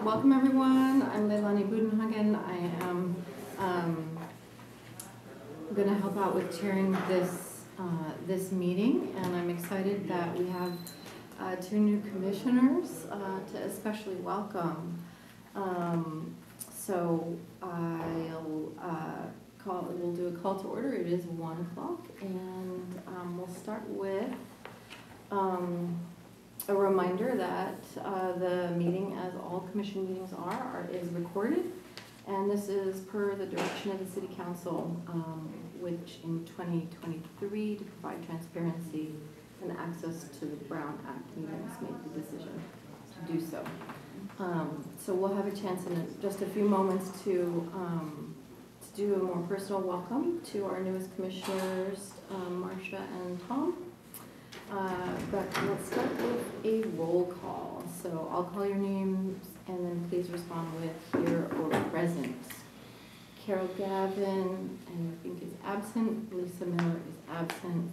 Welcome everyone. I'm Leilani Budenhagen. I am going to help out with chairing this meeting, and I'm excited that we have two new commissioners to especially welcome. So we'll do a call to order. It is 1 o'clock, and we'll start with a reminder that the meeting, as all commission meetings is recorded, and this is per the direction of the City Council, which in 2023, to provide transparency and access to the Brown Act meetings, made the decision to do so. So we'll have a chance in just a few moments to do a more personal welcome to our newest commissioners, Marcia and Tom. But let's start with a roll call. So I'll call your names and then please respond with here or present. Carol Gavin, I think, is absent. Lisa Miller is absent.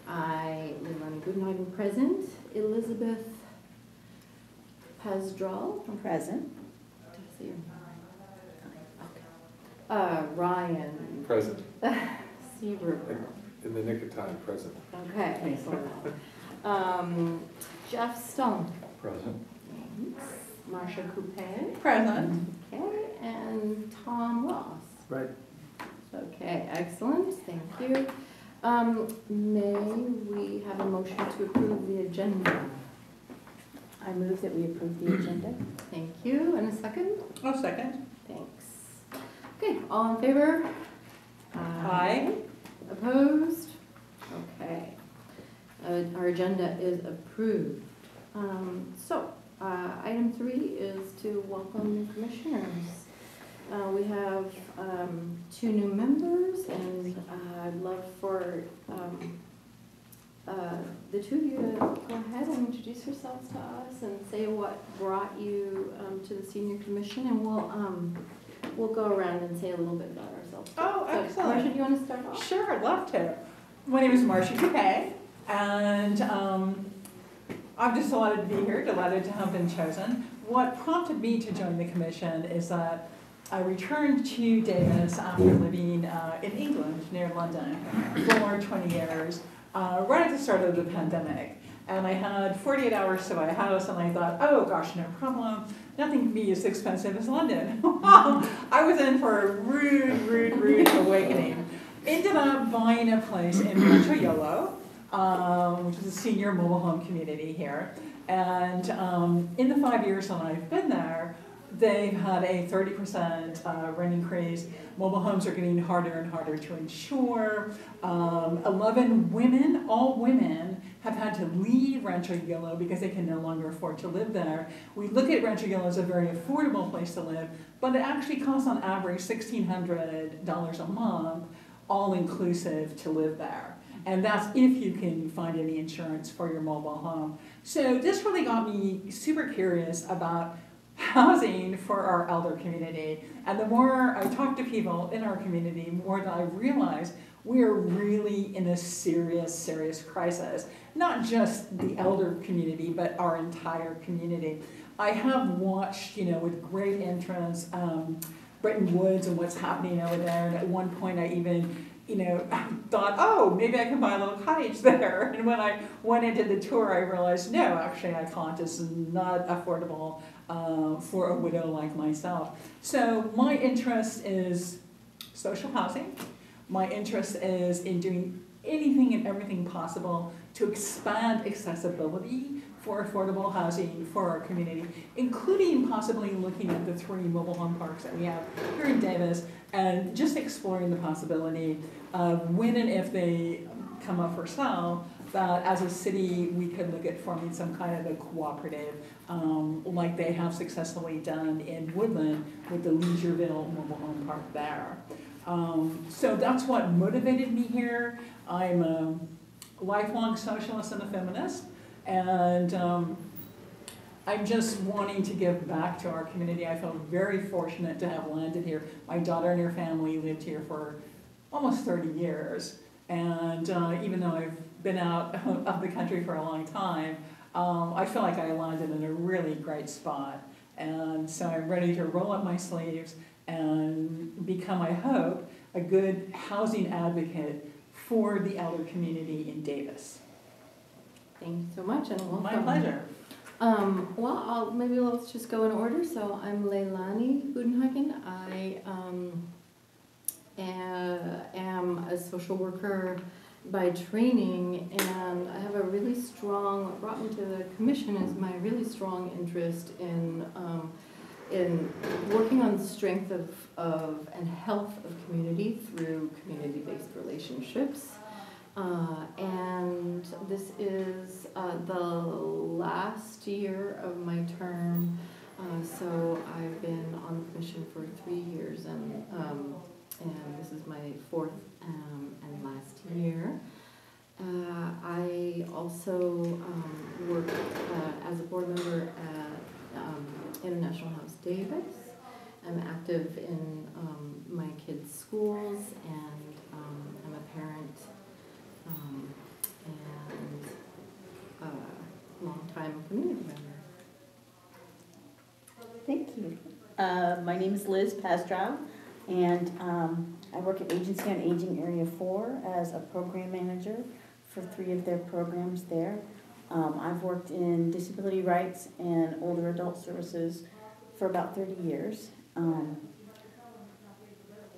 Leilani Budenhagen, present. Elizabeth Pazdral. I'm present. Did I say your name? Okay. Ryan. Present. Seaver. In the nick of time, present. Okay, excellent. Jeff Stone. Present. Thanks. Marcia Coupe. Present. Okay, and Tom Ross. Right. Okay, excellent, thank you. May we have a motion to approve the agenda? I move that we approve the agenda. Thank you, and a second? Oh, second. Thanks. Okay, all in favor? Aye. Opposed? Okay. Our agenda is approved. Item 3 is to welcome new commissioners. We have 2 new members, and I'd love for the 2 of you to go ahead and introduce yourselves to us and say what brought you to the senior commission, and we'll go around and say a little bit about ourselves. Oh, excellent. Marcia, do you want to start off? Sure, I'd love to. My name is Marcia Coupe, and I'm just delighted to be here, delighted to have been chosen. What prompted me to join the commission is that I returned to Davis after living in England, near London, for 20 years, right at the start of the pandemic. And I had 48 hours to buy a house, and I thought, oh gosh, no problem. Nothing can be as expensive as London. I was in for a rude awakening. Ended up buying a place in Rancho Yolo, which is a senior mobile home community here. And in the 5 years that I've been there, they've had a 30% rent increase. Mobile homes are getting harder and harder to insure. 11 women, all women, have had to leave Rancho Yolo because they can no longer afford to live there. We look at Rancho Yolo as a very affordable place to live, but it actually costs on average $1,600 a month, all inclusive, to live there. And that's if you can find any insurance for your mobile home. So this really got me super curious about housing for our elder community. And the more I talk to people in our community, the more that I realize we are really in a serious crisis. Not just the elder community, but our entire community. I have watched, with great interest, Bretton Woods and what's happening over there. And at one point I even, thought, oh, maybe I can buy a little cottage there. And when I went into the tour, I realized, no, actually I can't. It's not affordable for a widow like myself. So my interest is social housing. My interest is in doing anything and everything possible to expand accessibility for affordable housing for our community, including possibly looking at the 3 mobile home parks that we have here in Davis and just exploring the possibility of when and if they come up for sale, that as a city we could look at forming some kind of a cooperative like they have successfully done in Woodland with the Leisureville mobile home park there. So that's what motivated me here. I'm a lifelong socialist and a feminist, and I'm just wanting to give back to our community. I feel very fortunate to have landed here. My daughter and her family lived here for almost 30 years, and even though I've been out of the country for a long time, I feel like I landed in a really great spot. And so I'm ready to roll up my sleeves and become, I hope, a good housing advocate for the elder community in Davis. Thank you so much and welcome. My pleasure. Well, maybe let's just go in order. So I'm Leilani Budenhagen. I am a social worker by training, and I have a really strong, what brought me to the commission is my really strong interest in working on the strength of and health of community through community-based relationships. And this is the last year of my term, so I've been on the commission for 3 years, and this is my fourth and last year. I also work as a board member at International House Davis. I'm active in my kids' schools, and I'm a parent and a longtime community member. Thank you. My name is Liz Pastrow, and I work at Agency on Aging Area 4 as a program manager for 3 of their programs there. I've worked in disability rights and older adult services for about 30 years.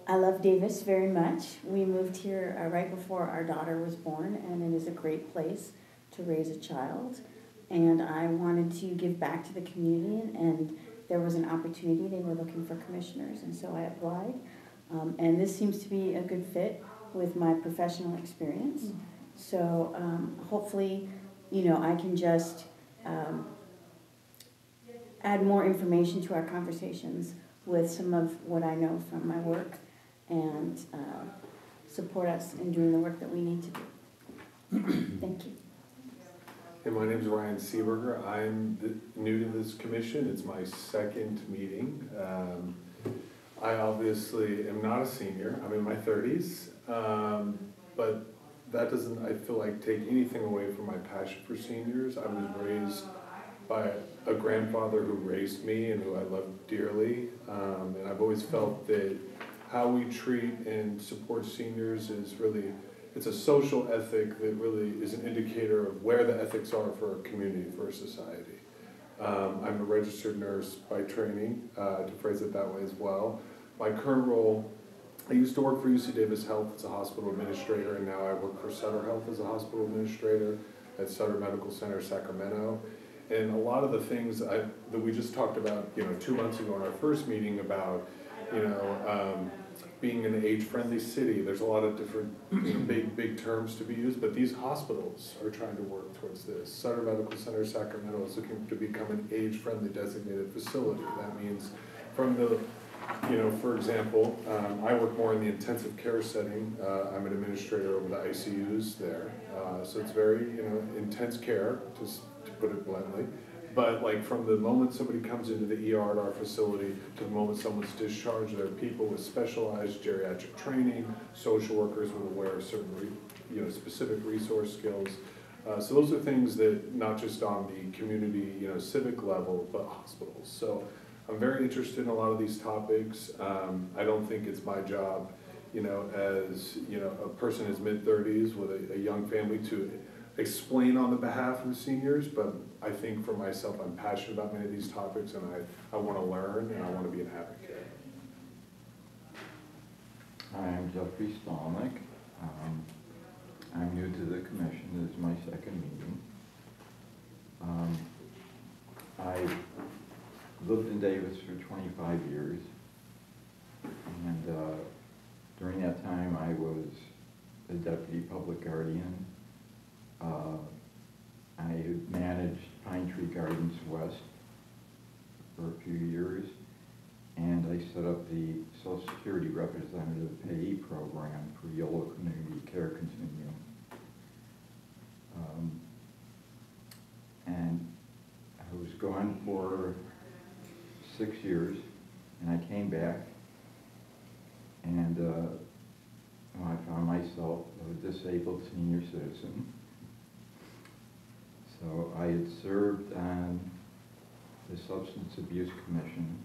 I love Davis very much. We moved here right before our daughter was born, and it is a great place to raise a child. And I wanted to give back to the community, and there was an opportunity. They were looking for commissioners, and so I applied. And this seems to be a good fit with my professional experience. So hopefully, I can just add more information to our conversations with some of what I know from my work, and support us in doing the work that we need to do. Thank you. Hey, my name is Ryan Seeberger. I'm new to this commission. It's my second meeting. I obviously am not a senior. I'm in my 30s, but that doesn't, I feel like, take anything away from my passion for seniors. I was raised by a grandfather who raised me and who I love dearly, and I've always felt that how we treat and support seniors is really, it's a social ethic that really is an indicator of where the ethics are for a community, for a society. I'm a registered nurse by training, to phrase it that way as well. My current role, I used to work for UC Davis Health as a hospital administrator, and now I work for Sutter Health as a hospital administrator at Sutter Medical Center, Sacramento. And a lot of the things that we just talked about, 2 months ago in our first meeting about, being an age-friendly city, there's a lot of different big terms to be used, but these hospitals are trying to work towards this. Sutter Medical Center, Sacramento is looking to become an age-friendly designated facility. That means from the, for example, I work more in the intensive care setting. I'm an administrator over the ICUs there. So it's very, intense care, to put it bluntly. But like from the moment somebody comes into the ER at our facility to the moment someone's discharged, there are people with specialized geriatric training, social workers who are aware of certain, specific resource skills. So those are things that not just on the community, civic level, but hospitals. So I'm very interested in a lot of these topics. I don't think it's my job, as a person in his mid-30s with a young family to explain on the behalf of the seniors, but I think for myself, I'm passionate about many of these topics, and I want to learn and I want to be an advocate. Hi, I'm Jeffrey Stalnick. I'm new to the commission. This is my second meeting. I lived in Davis for 25 years, and during that time I was a deputy public guardian. I managed Pine Tree Gardens West for a few years, and I set up the Social Security Representative Payee Program for Yolo Community Care Continuum. And I was gone for 6 years, and I came back, and I found myself a disabled senior citizen. So I had served on the Substance Abuse Commission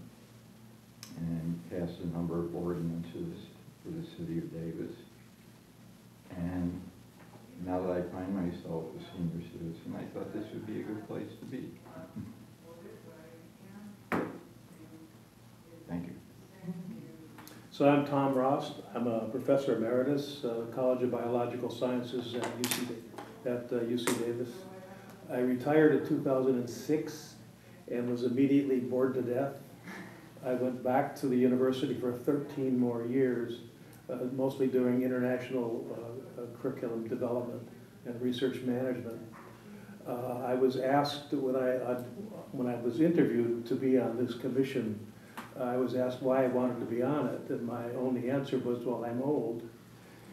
and passed a number of ordinances for the city of Davis. And now that I find myself a senior citizen, I thought this would be a good place to be. Thank you. So I'm Tom Rost. I'm a professor emeritus, College of Biological Sciences at UC Davis. I retired in 2006 and was immediately bored to death. I went back to the university for 13 more years, mostly doing international curriculum development and research management. I was asked when I was interviewed to be on this commission, I was asked why I wanted to be on it, and my only answer was, well, I'm old.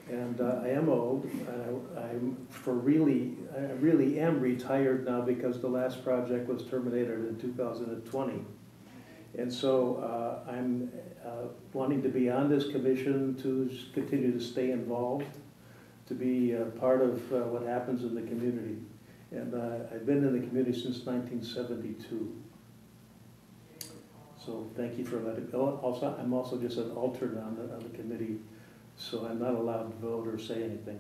And I am old, and I really am retired now because the last project was terminated in 2020. And so I'm wanting to be on this commission to continue to stay involved, to be part of what happens in the community. And I've been in the community since 1972. So thank you for letting me. Also, I'm also just an alternate on the committee, so I'm not allowed to vote or say anything.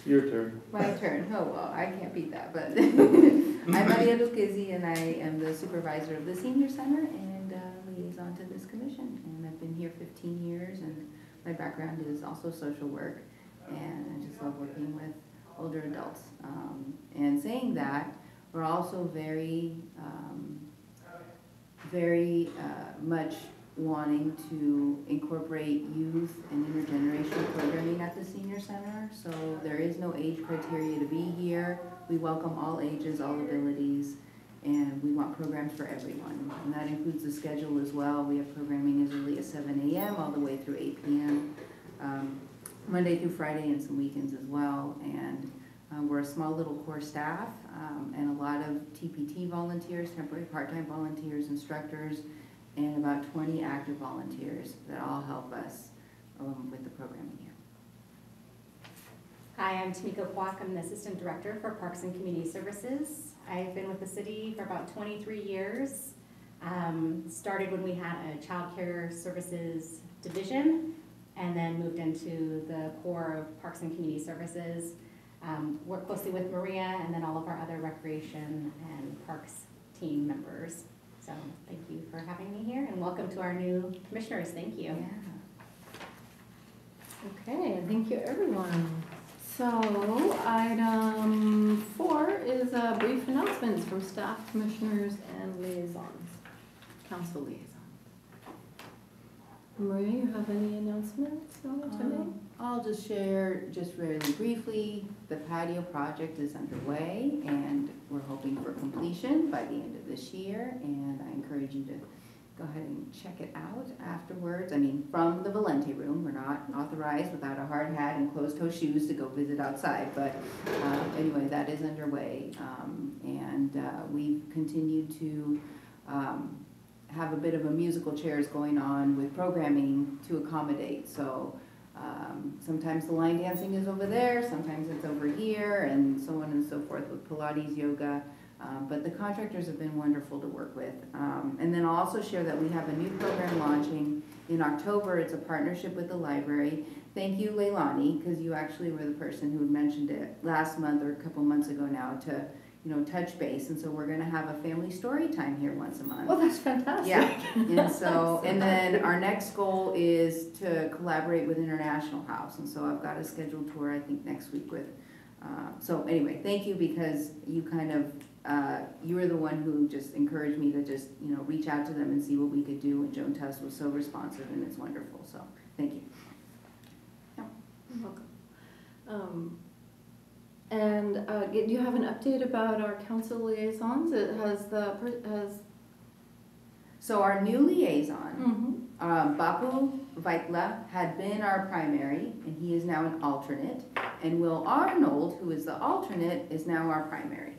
Your turn. My turn. Oh, well, I can't beat that, but I'm Maria Lucchesi, and I am the supervisor of the Senior Center and liaison to this commission. And I've been here 15 years, and my background is also social work, and I just love working with older adults. And saying that, we're also very much wanting to incorporate youth and intergenerational programming at the Senior Center. So there is no age criteria to be here. We welcome all ages, all abilities, and we want programs for everyone. And that includes the schedule as well. We have programming as early as 7 a.m. all the way through 8 p.m. Monday through Friday and some weekends as well. And we're a small little core staff and a lot of TPT volunteers, temporary part-time volunteers, instructors, and about 20 active volunteers that all help us with the programming here. Hi, I'm Tamika Kwok. I'm the Assistant Director for Parks and Community Services. I've been with the city for about 23 years. Started when we had a child care services division and then moved into the core of Parks and Community Services. Work closely with Maria and then all of our other recreation and parks team members. So thank you for having me here and welcome to our new commissioners. Thank you. Yeah. Okay, thank you, everyone. So item 4 is brief announcements from staff, commissioners, and liaisons, council liaisons. Maria, you have any announcements you want to make? I'll just share really briefly, the patio project is underway and we're hoping for completion by the end of this year, and I encourage you to go ahead and check it out afterwards. I mean, from the Valente room, we're not authorized without a hard hat and closed-toe shoes to go visit outside, but anyway, that is underway, and we've continued to have a bit of a musical chairs going on with programming to accommodate. So sometimes the line dancing is over there, sometimes it's over here, and so on and so forth with Pilates, yoga. But the contractors have been wonderful to work with. And then I'll also share that we have a new program launching in October. It's a partnership with the library. Thank you, Leilani, because you actually were the person who mentioned it last month or a couple months ago now to, touch base. And so we're going to have a family story time here once a month. Oh, that's fantastic. Yeah, and so, and then our next goal is to collaborate with International House. And so I've got a scheduled tour, I think, next week with, so anyway, thank you, because you kind of, you were the one who just encouraged me to just, reach out to them and see what we could do. And Joan Tuss was so responsive, and it's wonderful. So thank you. You're welcome. And do you have an update about our council liaisons? So our new liaison, Bapu Vaikla, had been our primary, and he is now an alternate. And Will Arnold, who is the alternate, is now our primary.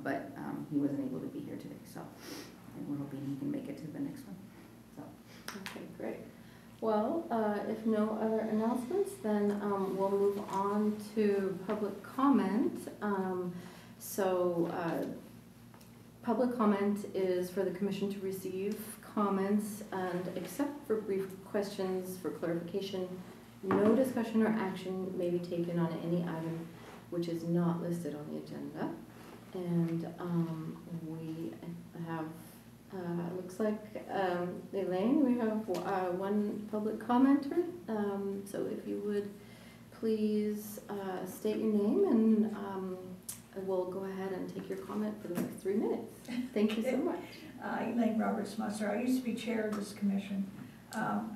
But he wasn't able to be here today, so and we're hoping he can make it to the next one. So. Okay, great. Well, if no other announcements, then we'll move on to public comment. Public comment is for the commission to receive comments and except for brief questions for clarification, no discussion or action may be taken on any item which is not listed on the agenda. And we have, looks like, Elaine, we have one public commenter. So if you would please state your name and we'll go ahead and take your comment for the next 3 minutes. Thank you so much. Elaine Roberts-Musser. I used to be chair of this commission.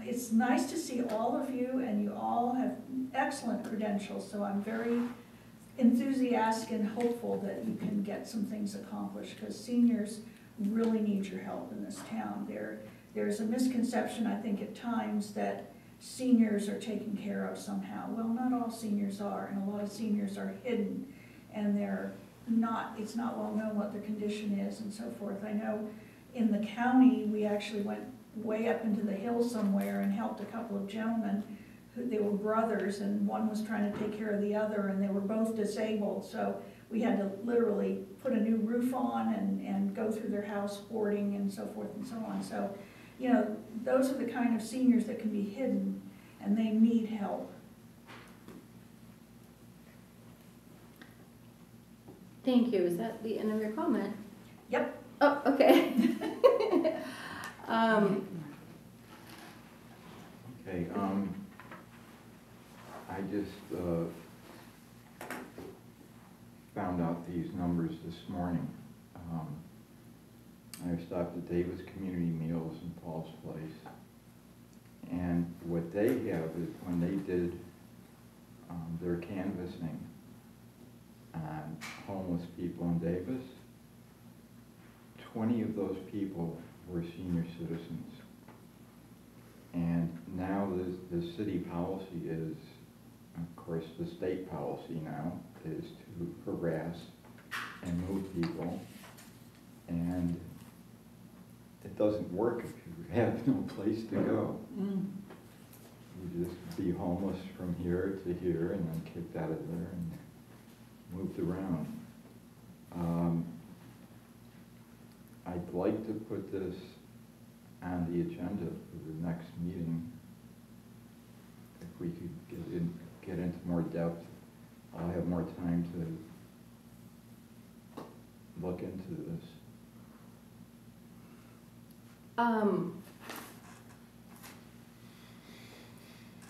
It's nice to see all of you, and you all have excellent credentials, so I'm very enthusiastic and hopeful that you can get some things accomplished, because seniors really need your help in this town. There's a misconception, I think, at times that seniors are taken care of somehow. Well, not all seniors are, and a lot of seniors are hidden, and it's not well known what their condition is and so forth. I know in the county, we actually went way up into the hills somewhere and helped a couple of gentlemen. They were brothers, and one was trying to take care of the other, and they were both disabled. So we had to literally put a new roof on and go through their house boarding and so forth and so on. So, you know, those are the kind of seniors that can be hidden, and they need help. Thank you. Is that the end of your comment? Yep. Oh, okay. Okay, I just found out these numbers this morning. I stopped at Davis Community Meals in Paul's Place, and what they have is when they did their canvassing on homeless people in Davis, 20 of those people were senior citizens. And now the city policy is, of course, the state policy now is to harass and move people. And it doesn't work if you have no place to go. You just be homeless from here to here and then kicked out of there and moved around. I'd like to put this on the agenda for the next meeting. If we could get into more depth, I'll have more time to look into this.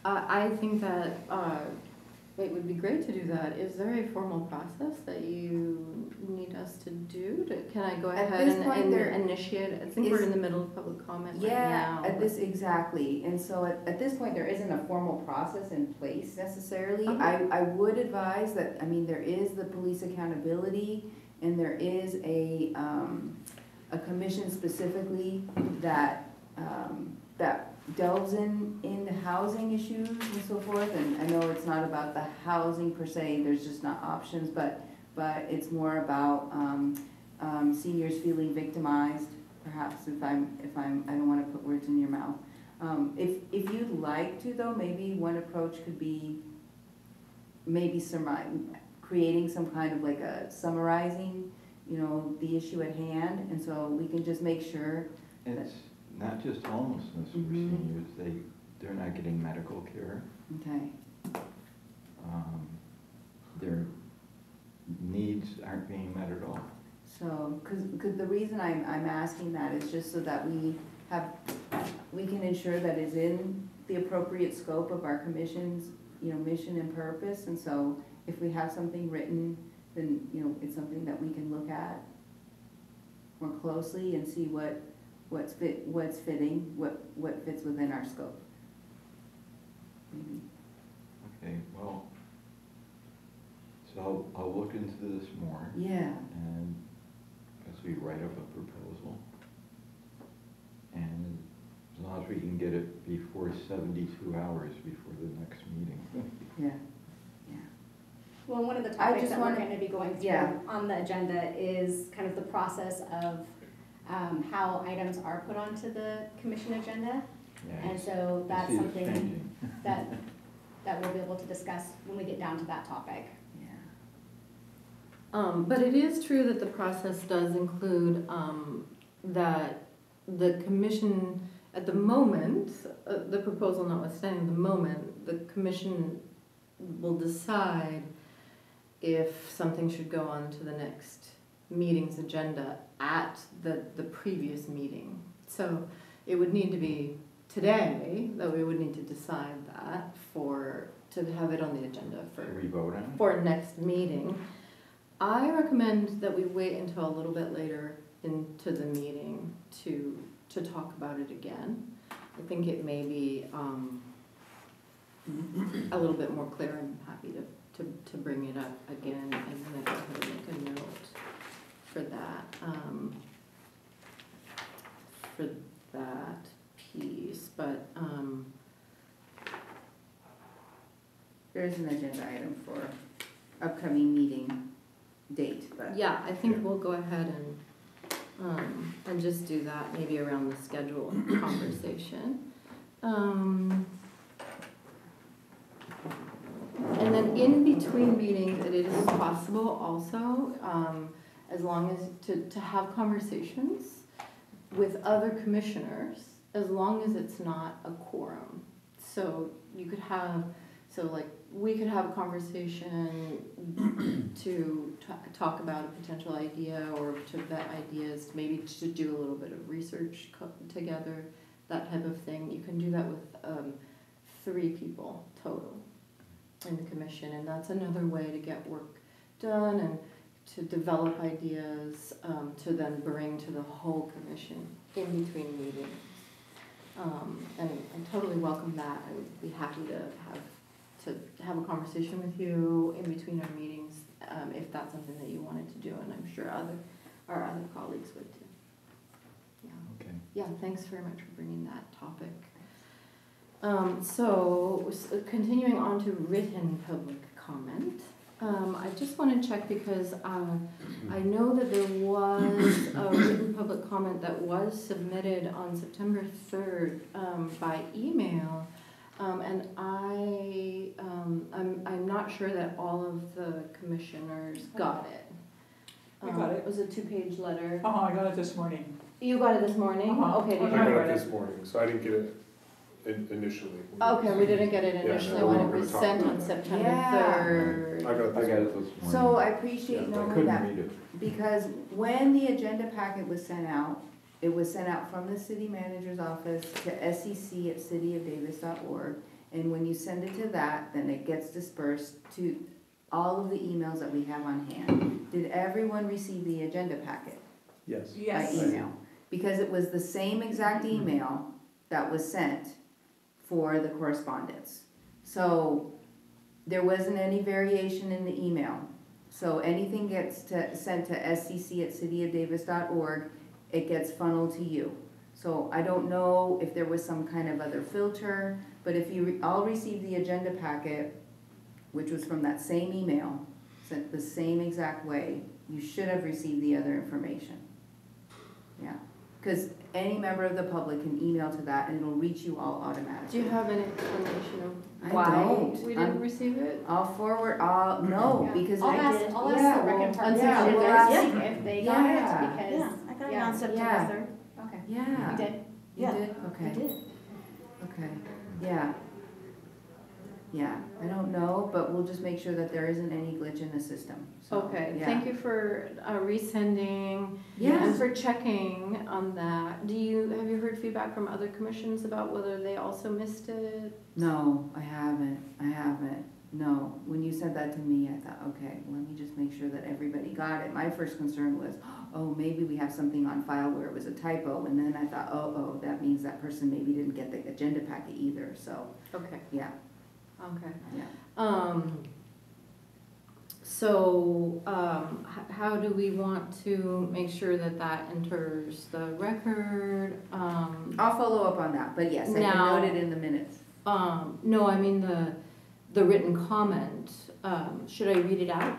I think that it would be great to do that. Is there a formal process that you need us to do? Can I go At ahead this point, and there initiate? I think we're in the middle of public comment right now. Yeah, exactly. And so at this point, there isn't a formal process in place necessarily. Okay. I would advise that, I mean, there is the police accountability, and there is a commission specifically that delves in the housing issues and so forth. And I know it's not about the housing per se, there's just not options, but it's more about seniors feeling victimized, perhaps, if I don't want to put words in your mouth. If you'd like to, though, maybe one approach could be maybe creating some kind of like a summarizing, you know, the issue at hand, and so we can just make sure. It's not just homelessness for seniors, they're not getting medical care. Okay. Their needs aren't being met at all. So, because the reason I'm asking that is just so that we can ensure that it's in the appropriate scope of our commission's, you know, mission and purpose. And so if we have something written, then, you know, it's something that we can look at more closely and see what's fitting, what fits within our scope. Maybe. Okay, well, so I'll look into this more. Yeah. And as we write up a proposal, and as long as we can get it before 72 hours before the next meeting. Yeah. Yeah. Well, one of the I topics just that we're wanna- going to be going through Yeah. on the agenda is kind of the process of how items are put onto the commission agenda. Yeah, And so I that's see it's something changing. that we'll be able to discuss when we get down to that topic. Yeah. But it is true that the process does include, that the commission, at the moment, the proposal notwithstanding, the moment, the commission will decide if something should go on to the next meeting's agenda at the previous meeting. So it would need to be today that we would need to decide that to have it on the agenda Should we vote on it? for next meeting. I recommend that we wait until a little bit later into the meeting to talk about it again. I think it may be a little bit more clear. I'm happy to bring it up again, and then I can make a note for that piece, but There's an agenda item for upcoming meeting date, but. yeah, I think we'll go ahead and just do that, maybe around the schedule conversation. And then in between meetings, it is possible also, as long as, to have conversations with other commissioners, as long as it's not a quorum. So you could have, we could have a conversation to talk about a potential idea or to vet ideas, maybe to do a little bit of research together, that type of thing. You can do that with 3 people total in the commission, and that's another way to get work done and to develop ideas to then bring to the whole commission in between meetings. And I totally welcome that. I would be happy to have a conversation with you in between our meetings if that's something that you wanted to do, and I'm sure our other colleagues would too. Yeah. Okay. Yeah, thanks very much for bringing that topic. So continuing on to written public comment, I just want to check because I know that there was a written public comment that was submitted on September 3rd by email, and I'm not sure that all of the commissioners got it. We got it. It was a 2-page letter. Oh, I got it this morning. You got it this morning? Uh-huh. Okay. I Did got you? it this morning, so I didn't get it initially. Okay, we didn't get it Yeah, initially no, when we it were was talking sent on about that. September Yeah. 3rd. I got it I this got morning. it this morning. So I appreciate Yeah, I I knowing couldn't that, read it. because when the agenda packet was sent out, it was sent out from the city manager's office to sec@cityofdavis.org. And when you send it to that, then it gets dispersed to all of the emails that we have on hand. Did everyone receive the agenda packet Yes. by Yes. email? Because it was the same exact email that was sent for the correspondence. So there wasn't any variation in the email. So anything gets sent to scc@cityofdavis.org, it gets funneled to you. So I don't know if there was some kind of other filter, but if you all received the agenda packet, which was from that same email, sent the same exact way, you should have received the other information. Yeah, because any member of the public can email to that and it'll reach you all Do automatically. you have an explanation of I why don't. we didn't I'm- receive it? I'll forward, no, because I'll I ask, did. I'll Yeah, ask the Rick well, and Park yeah, Commission we'll if ask- they got Yeah. it, because, Yeah, I got it yeah. on September Yeah. 3rd. okay, Yeah. you did? You Yeah, did? I Okay, did. okay, yeah. Yeah, I don't know, but we'll just make sure that there isn't any glitch in the system, so. Okay, yeah. thank you for resending and Yes, for checking on that. Have you heard feedback from other commissions about whether they also missed it? no, I haven't, no. When you said that to me, I thought, okay, let me just make sure that everybody got it. My first concern was, oh, maybe we have something on file where it was a typo, and then I thought, oh, that means that person maybe didn't get the agenda packet either, so, Okay, yeah, okay. yeah. So, how do we want to make sure that that enters the record? I'll follow up on that, but yes, I can Now- note it in the minutes. No, I mean the written comment. Should I read it out?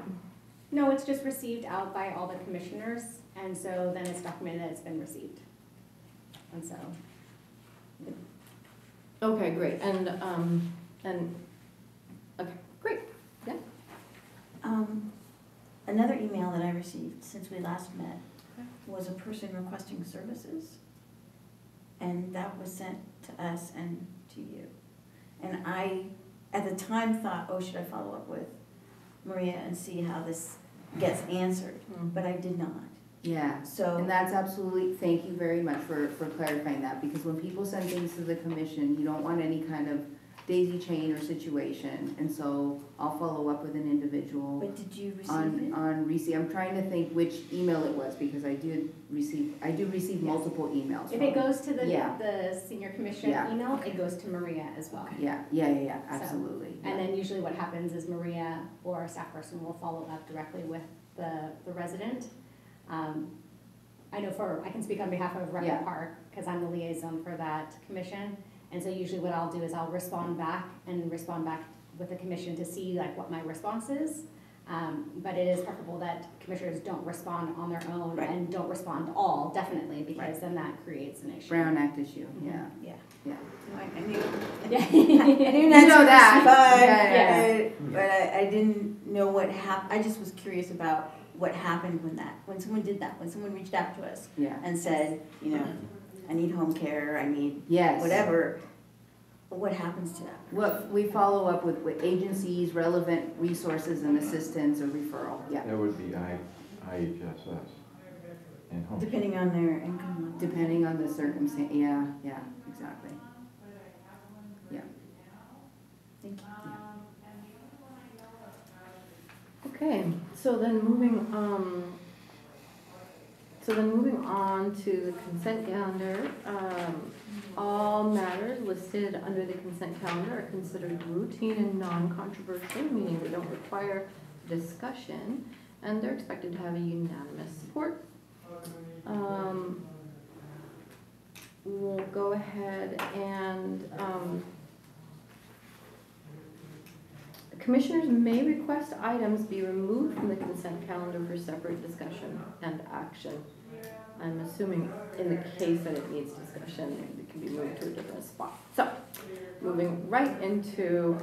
No, it's just received out by all the commissioners, and so then it's documented that it's been received. And so, Okay, great, and, okay, great, yeah. Another email that I received since we last met was a person requesting services. And that was sent to us and to you. And I, at the time, thought, oh, should I follow up with Maria and see how this gets answered? But I did not. Yeah, So. and that's absolutely, thank you very much for clarifying that, because when people send things to the commission, you don't want any kind of daisy chain or situation, and so I'll follow up with an individual But did you receive on, it? on receipt. I'm trying to think which email it was, because I do receive Yes. multiple emails. If from it them. goes to the, Yeah. the senior commission Yeah. email, it goes to Maria as well. Yeah, absolutely. And then usually what happens is Maria or a staff person will follow up directly with the resident. I know I can speak on behalf of Yeah. Record Park, because I'm the liaison for that commission. And so usually what I'll do is I'll respond back with the commission to see like what my response is. But it is preferable that commissioners don't respond on their own Right. and don't respond all, definitely, because Right. then that creates an issue. Brown Act issue, Mhm. yeah. Yeah. Yeah. No, I knew. Yeah. I knew You not know to that. respond, Yeah, but I didn't know what I just was curious about what happened when someone did that, when someone reached out to us Yeah. and said, you know, I need home care, I need Yes. whatever. What happens to that? What, we follow up with agencies, relevant resources and assistance or referral, yeah. That would be IHSS and home. Depending on their income level. Depending on the circumstance, yeah, exactly. Yeah. Thank you. Okay, so then moving on to the consent calendar, all matters listed under the consent calendar are considered routine and non-controversial, meaning they don't require discussion, and they're expected to have a unanimous support. We'll go ahead and, commissioners may request items be removed from the consent calendar for separate discussion and action. I'm assuming in the case that it needs discussion, it can be moved to a different spot. So, moving right into,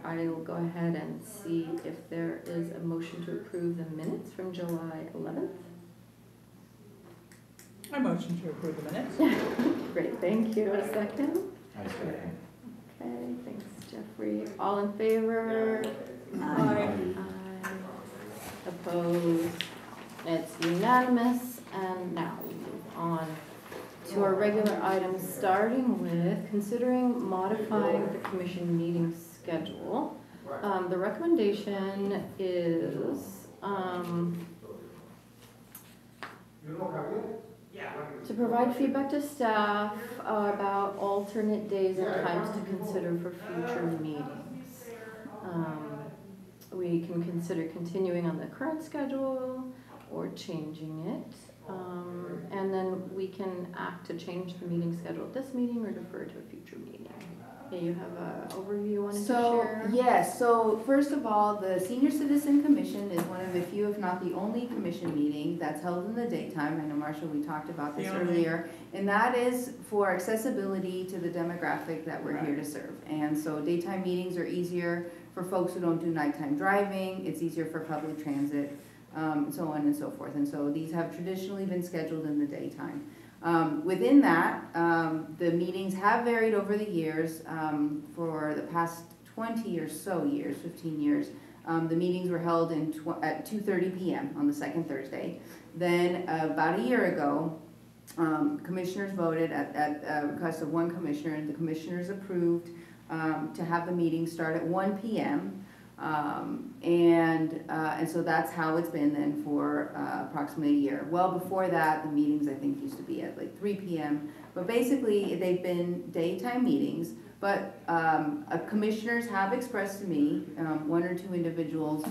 I'll go ahead and see if there is a motion to approve the minutes from July 11th. I motion to approve the minutes. Great, thank you. A second? I second. Okay, thanks, Jeffrey. All in favor? Aye. Aye. Opposed? It's unanimous, and now we move on to our regular items, starting with considering modifying the commission meeting schedule. The recommendation is, to provide feedback to staff about alternate days and times to consider for future meetings. We can consider continuing on the current schedule or changing it. And then we can act to change the meeting schedule at this meeting or defer to a future meeting. Okay, you have an overview you wanted to share? Yes, so first of all, the Senior Citizen Commission is one of the few, if not the only commission meeting that's held in the daytime. I know, Marshall, we talked about this The only. earlier. And that is for accessibility to the demographic that we're here to serve. And so daytime meetings are easier for folks who don't do nighttime driving. It's easier for public transit, so on and so forth. And so these have traditionally been scheduled in the daytime. Within that, the meetings have varied over the years. For the past 20 or so years, 15 years, the meetings were held at 2:30 p.m. on the second Thursday. Then about a year ago, commissioners voted at a request of one commissioner, and the commissioners approved to have the meeting start at 1 p.m. And so that's how it's been then for approximately a year. Well, before that, the meetings I think used to be at like 3 p.m. But basically, they've been daytime meetings. But commissioners have expressed to me, one or two individuals,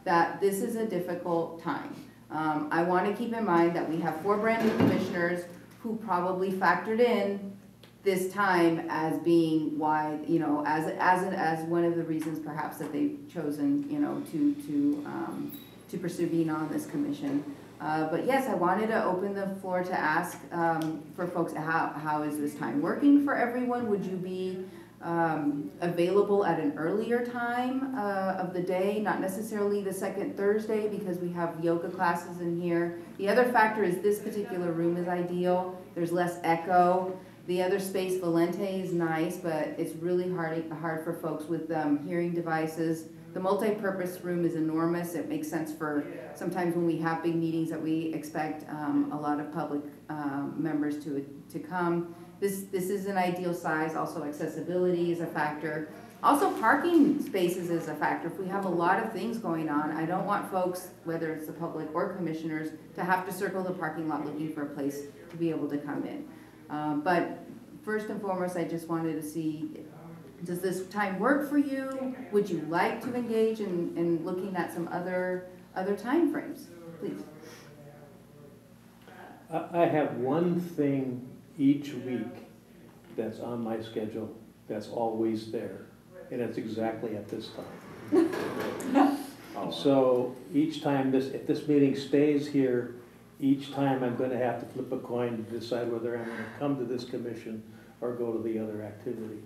that this is a difficult time. I want to keep in mind that we have 4 brand new commissioners who probably factored in this time as being why, you know, as one of the reasons perhaps that they've chosen, you know, to pursue being on this commission. But yes, I wanted to open the floor to ask for folks, how is this time working for everyone? Would you be available at an earlier time of the day, not necessarily the second Thursday, because we have yoga classes in here. The other factor is this particular room is ideal. There's less echo. The other space, Valente, is nice, but it's really hard for folks with hearing devices. The multi-purpose room is enormous. It makes sense for sometimes when we have big meetings that we expect a lot of public members to come. This is an ideal size. Also, accessibility is a factor. Also, parking spaces is a factor. If we have a lot of things going on, I don't want folks, whether it's the public or commissioners, to have to circle the parking lot looking for a place to be able to come in. But first and foremost, I just wanted to see, does this time work for you? Would you like to engage in looking at some other time frames? Please. I have one thing each week that's on my schedule that's always there, and it's exactly at this time. So each time if this meeting stays here, each time I'm going to have to flip a coin to decide whether I'm going to come to this commission or go to the other activity.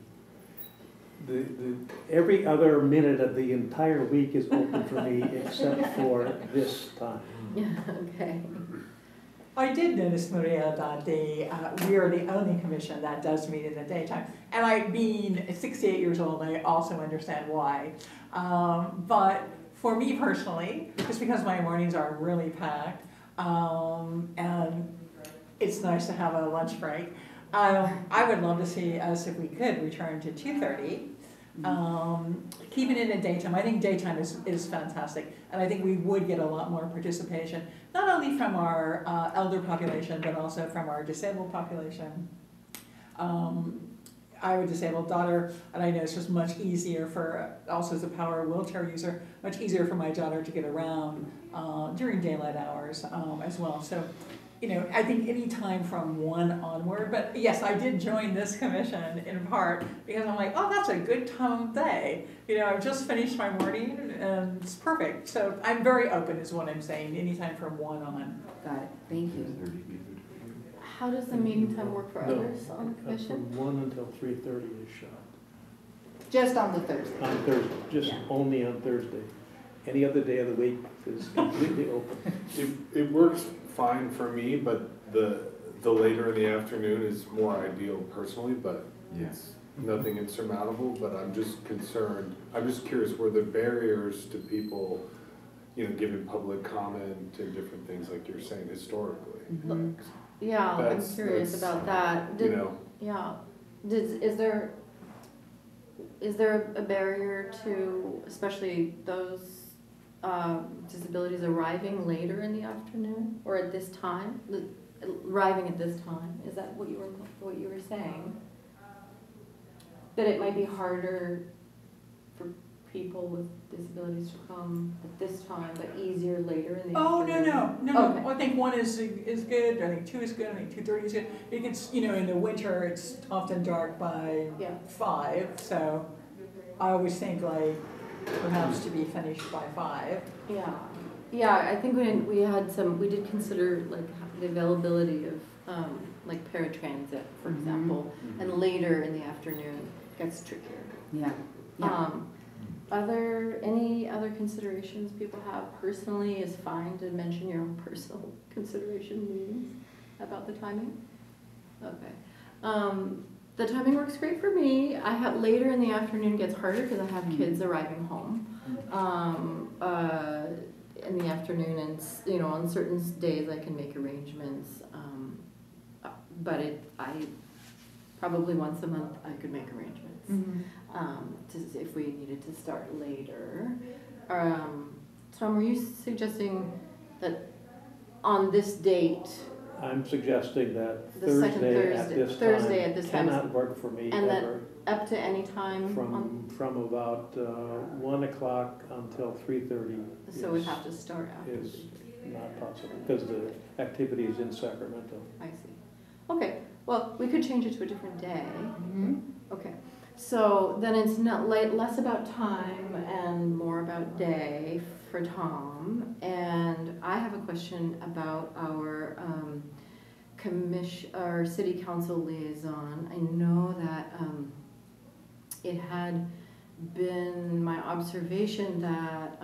Every other minute of the entire week is open for me except for this time. Okay. I did notice, Maria, that we are the only commission that does meet in the daytime. And I, being 68 years old, I also understand why. But for me personally, just because my mornings are really packed, and it's nice to have a lunch break, I would love to see us, if we could, return to 2:30. Keep it in the daytime. I think daytime is fantastic, and I think we would get a lot more participation, not only from our elder population, but also from our disabled population. I have a disabled daughter, and I know it's just much easier for, also as a power wheelchair user, much easier for my daughter to get around during daylight hours as well. So, you know, I think any time from 1 onward, but yes, I did join this commission in part because I'm like, oh, that's a good time of day. You know, I've just finished my morning and it's perfect. So I'm very open is what I'm saying, anytime from 1 on. Got it. Thank you. How does the meeting time work for No, others on the commission? From 1 until 3:30 is shot. Just on the Thursday. On Thursday, just Yeah. only on Thursday. Any other day of the week is completely open. It works fine for me, but the later in the afternoon is more ideal personally, but it's nothing insurmountable, but I'm just concerned, I'm just curious, were there barriers to people, you know, giving public comment and different things like you're saying historically? Mhm. Yeah, I'm That's- curious that's, about that. You know, Yeah, is there a barrier to, especially those disabilities arriving later in the afternoon or at this time? Arriving at this time, is that what you were saying? That it might be harder for people with disabilities to come at this time, but easier later in the Oh, afternoon? no. Okay. I think 1 is good, I think 2 is good, I think 2:30 is good. It gets, you know, in the winter, it's often dark by Yeah. 5, so I always think like perhaps to be finished by 5. Yeah, I think we did consider like the availability of like paratransit, for example, and later in the afternoon gets trickier. Yeah. Any other considerations people have personally is fine to mention your own personal considerations about the timing? Okay. The timing works great for me. I have, later in the afternoon gets harder because I have kids arriving home in the afternoon, and you know, on certain days I can make arrangements. But I probably once a month I could make arrangements. If we needed to start later. Tom, were you suggesting that on this date, I'm suggesting that The second Thursday at this time time. cannot work for me And that- ever. up to any time? From about 1 o'clock until 3:30. So we'd have to start after. Is not possible because the activity is in Sacramento. I see. Okay, well, we could change it to a different day. Mm-hmm. Okay, so then it's not less about time and more about day for Tom, and I have a question about our our city council liaison. I know that it had been my observation that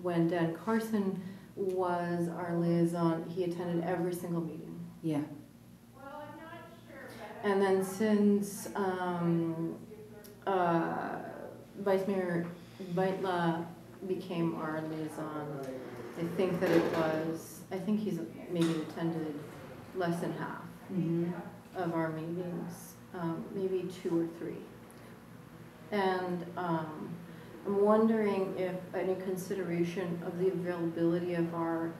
when Dan Carson was our liaison, he attended every single meeting. Yeah. And then since Vice Mayor Beitla became our liaison, I think he's maybe attended less than half of our meetings, maybe 2 or 3. And I'm wondering if any consideration of the availability of our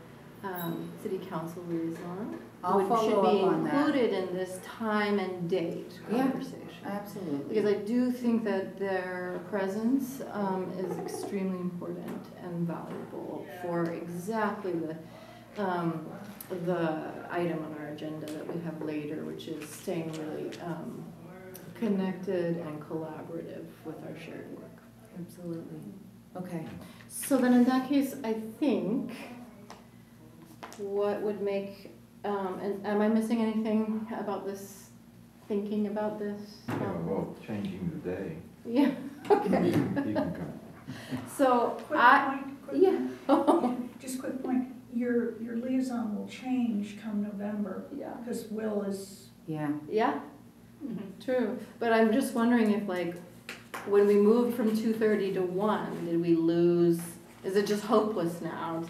city council liaison I'll follow up on should be that. included in this time and date Yeah. conversation. Absolutely. Because I do think that their presence is extremely important and valuable for exactly the item on our agenda that we have later, which is staying really connected and collaborative with our shared work. Absolutely. Okay. So then in that case, I think what would make, and am I missing anything about this, thinking about this? Yeah, well, changing the day. Yeah, You okay. can come. So Quick I, point, yeah. just quick point, your liaison will change come November, Yeah. because Will is, Yeah. Yeah, true. But I'm just wondering if when we moved from 2:30 to 1, did we lose, is it just hopeless now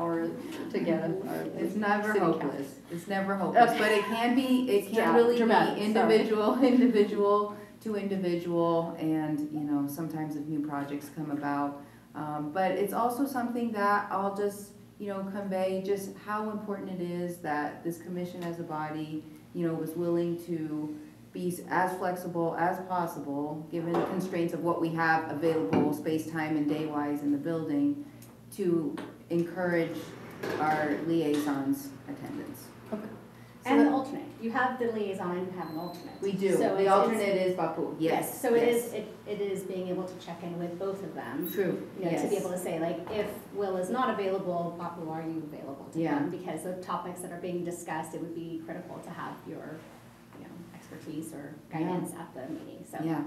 or to get our It's never city hopeless. council? It's never hopeless, Okay. but it can Yeah, really dramatic, be sorry. individual to individual, and, sometimes if new projects come about. But it's also something that I'll just, convey just how important it is that this commission as a body, was willing to be as flexible as possible, given the constraints of what we have available, space, time, and day-wise in the building, to encourage our liaisons' attendance. And the alternate, you have the liaison, you have an alternate. We do. So The it's- alternate is Bapu, yes. So yes. it is being able to check in with both of them. True, To be yes. able to say, if Will is not available, Bapu, are you available to Yeah. come? Because the topics that are being discussed, it would be critical to have your, expertise or guidance at the meeting. So Yeah,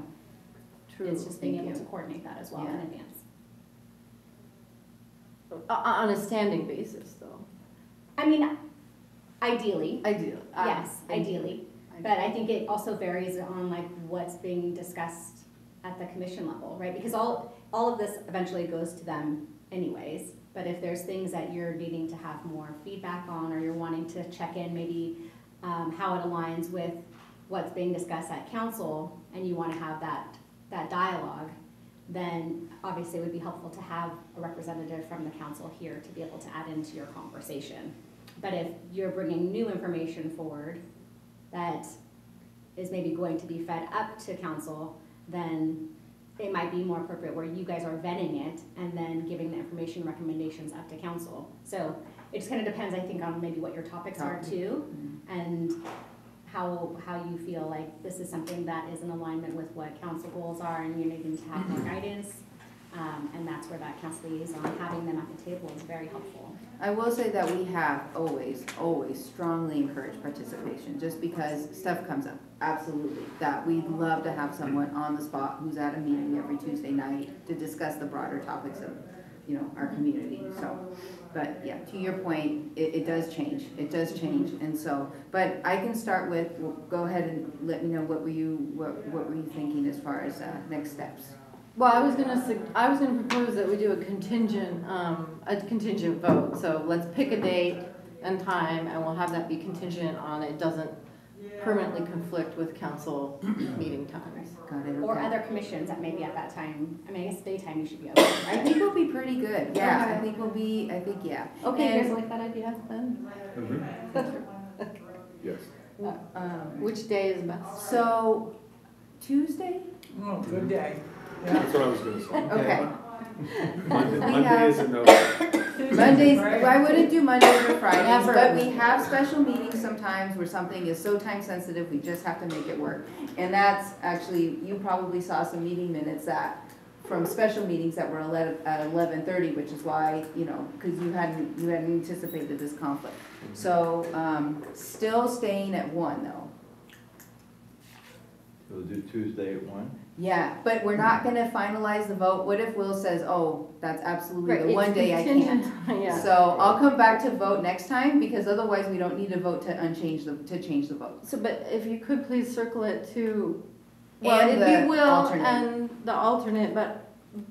True. it's just being Thank able you. to coordinate that as well in Yeah. advance. On a standing basis, though. I mean, ideally, I do. yes, ideally. But I think it also varies on what's being discussed at the commission level, right? Because all of this eventually goes to them anyways. But if there's things that you're needing to have more feedback on, or you're wanting to check in maybe how it aligns with what's being discussed at council, and you want to have that dialogue, then obviously it would be helpful to have a representative from the council here to be able to add into your conversation. But if you're bringing new information forward that is maybe going to be fed up to council, then it might be more appropriate where you guys are vetting it and then giving the information recommendations up to council. So it just kind of depends, I think, on maybe what your topics are too, and how you feel like this is something that is in alignment with what council goals are, and you're needing to have more guidance. And that's where that council liaison, having them at the table is very helpful. I will say that we have always strongly encouraged participation, just because stuff comes up, absolutely. That we'd love to have someone on the spot who's at a meeting every Tuesday night to discuss the broader topics of, our community, so. But yeah, to your point, it does change, and so, but I can start with, go ahead and let me know what were you thinking as far as next steps? Well, I was gonna propose that we do a contingent vote. So let's pick a date and time, and we'll have that be contingent on it doesn't permanently conflict with council meeting times. Got it, Or okay. other commissions that maybe at that time, I guess daytime you should be open, I right? think we'll be pretty good, yeah, Okay. I think yeah. Okay, you guys And- like that idea then? Yes. Which day is best? So, Tuesday? Oh, good day. Yeah. That's what I was gonna say. Okay. Monday have- is a no. Mondays, Right. I wouldn't do Mondays or Fridays, Never. but we have special meetings sometimes where something is so time sensitive, we just have to make it work. And that's actually, you probably saw some meeting minutes that from special meetings that were at 11:30, which is why, you know, because you hadn't anticipated this conflict. So, still staying at 1 though. So we'll do Tuesday at 1? Yeah, but we're not gonna finalize the vote. What if Will says, oh, that's absolutely Right, the one it's day I can't? contingent, yeah. So I'll come back to vote next time, because otherwise we don't need to vote to change the vote. So, but if you could please circle it to, well, And it'd the be Will alternate. and the alternate,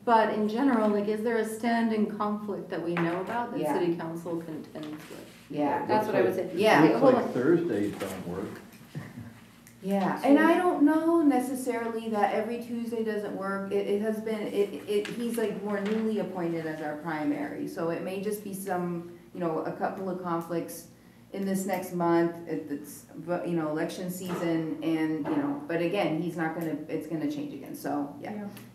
but in general, like, is there a standing conflict that we know about that Yeah. city council contends with? Yeah, That's what I would say. Yeah. Wait, Looks hold like on. Thursdays don't work. yeah, and I don't know necessarily that every Tuesday doesn't work. It has been, he's like more newly appointed as our primary, so it may just be some, you know, a couple of conflicts in this next month. It's, you know, election season, and, you know, but again, he's not gonna, it's gonna change again, so, yeah.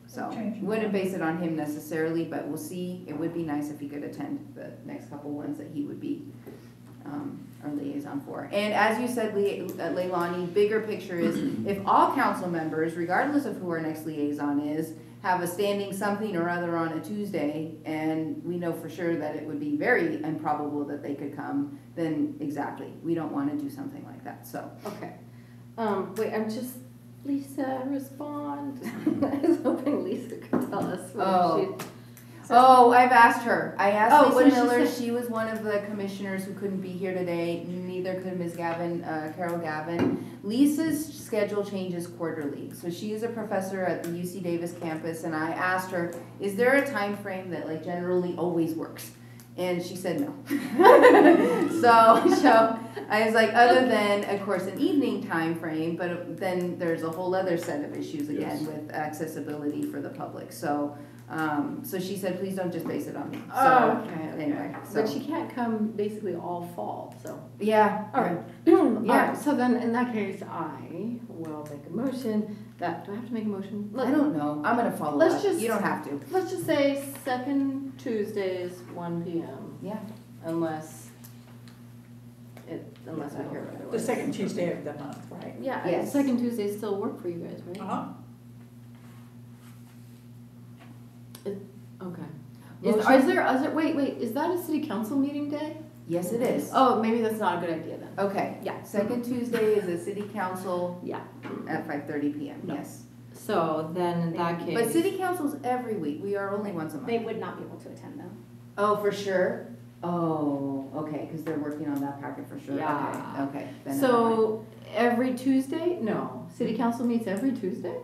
So, Changing. wouldn't base it on him necessarily, but we'll see. It would be nice if he could attend the next couple ones that he would be our liaison for. And as you said, Leilani, bigger picture is if all council members, regardless of who our next liaison is, have a standing something or other on a Tuesday, and we know for sure that it would be very improbable that they could come, then exactly, we don't want to do something like that, so. Okay. Wait, I'm just, Lisa, respond. I was hoping Lisa could tell us Oh. what Oh, I've asked her. I Oh, asked what Lisa did she Miller. say? She was one of the commissioners who couldn't be here today. Neither could Ms. Carol Gavin. Lisa's schedule changes quarterly. So she is a professor at the UC Davis campus, and I asked her, is there a time frame that like generally always works? And she said no. so I was like, other than, of course, an evening time frame, but then there's a whole other set of issues again Yes. with accessibility for the public. So, so she said, please don't just base it on me. So, Oh, okay. anyway, But so, she can't come basically all fall, so. yeah. All right. All right, so then in that case, I will make a motion that, do I have to make a motion? I don't know. I'm gonna follow Let's up. just- You don't have to. Let's just say second Tuesdays, 1 PM, Yeah. unless we hear otherwise. The second Tuesday of the month, right? Yeah, Yes. second Tuesdays still work for you guys, right? Uh-huh. Okay. Motion- Is there, wait, is that a city council meeting day? Yes, it is. Oh, maybe that's not a good idea then. Okay. Yeah. Second Tuesday is a city council Yeah, at 5:30 PM. No. Yes. so then in that case. But city council's every week. We are only once a They month. would not be able to attend though. Oh, for sure? Oh, okay, because they're working on that packet for sure. Yeah. Okay, okay. Then never mind. So every Tuesday? No, city council meets every Tuesday?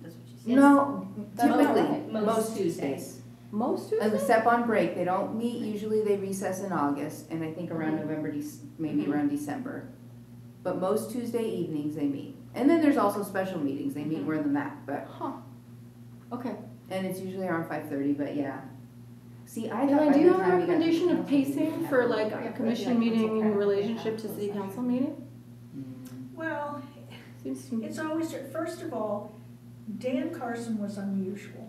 That's what she said. No, That's typically, right. most Tuesdays. Most Tuesdays? Except on break, they don't meet, usually they recess in August, and I think around November, maybe Mhm. around December. But most Tuesday evenings they meet. And then there's also special meetings, they meet Mhm. more than that, but, Huh. Okay. and it's usually around 5:30, but yeah. See, I And thought then by do you the have a time we got to recommendation of council meeting, pacing we for had- like a commission meeting in relationship to city council meeting? Well, Seems to me. it's always, first of all, Dan Carson was unusual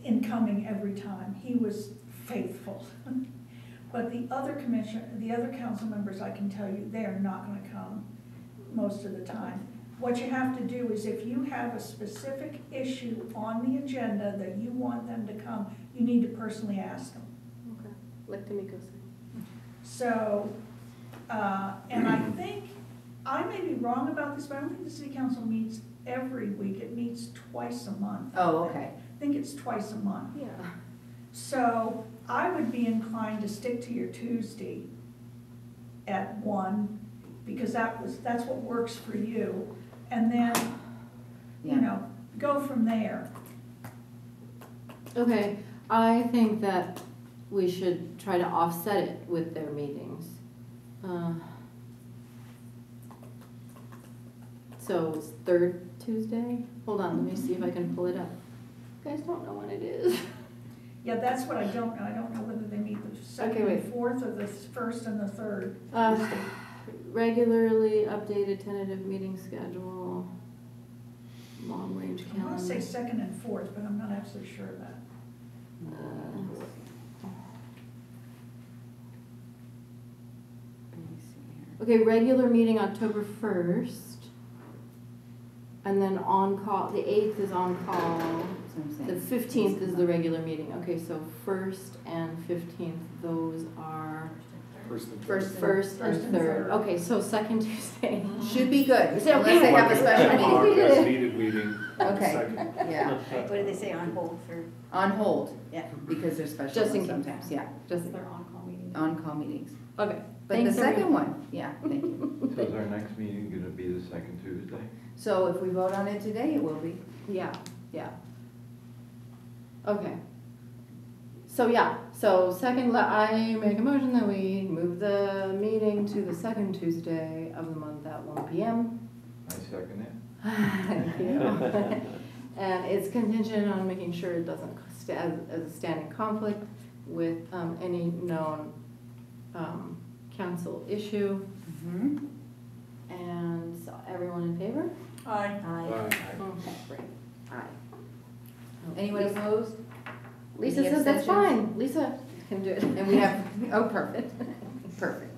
in coming every time. He was faithful. But the other council members, I can tell you, they are not gonna come most of the time. What you have to do is if you have a specific issue on the agenda that you want them to come, you need to personally ask them. Okay, like Tamiko said. So, and I think, I may be wrong about this, but I don't think the city council meets every week. It meets twice a month. Oh, okay. I think it's twice a month. Yeah. So I would be inclined to stick to your Tuesday at 1, because that's what works for you. And then, you Yeah. know, go from there. Okay, I think that we should try to offset it with their meetings. So it's third Tuesday? Hold on, let me see if I can pull it up. You guys don't know when it is. Yeah, that's what I don't know. I don't know whether they meet the second Okay, and wait. fourth or the first and the third. Regularly updated tentative meeting schedule, long range I want to say calendar. second and fourth, but I'm not absolutely sure of that. Let me see here. Okay, regular meeting October 1st. And then on call, the 8th is on call That's what I'm saying. The 15th is the regular meeting. Okay, so 1st and 15th, those are First and First third. first First and and third. third. Okay, so second Tuesday. Should be good, Is it unless okay? they have a special I think meeting. we did As it. needed meeting. Okay. Second. Yeah, What did they say, on hold for? on hold, Yeah. because they're special Just in ones case. sometimes, yeah, Just, Their on-call meeting. on-call meetings. okay. But the Thanks, second everyone. one, yeah, thank you. So is our next meeting gonna be the second Tuesday? So if we vote on it today, it will be. Yeah, yeah. Okay. So yeah, so second, I make a motion that we move the meeting to the second Tuesday of the month at 1 PM. I second it. Thank you. And it's contingent on making sure it doesn't as a standing conflict with any known council issue. Mhm. And so everyone in favor? Aye. Aye. Okay, great. Aye. Anyone Lisa- opposed? Lisa Any says that's abstentions? fine. Lisa can do it. And we have, oh, perfect, perfect.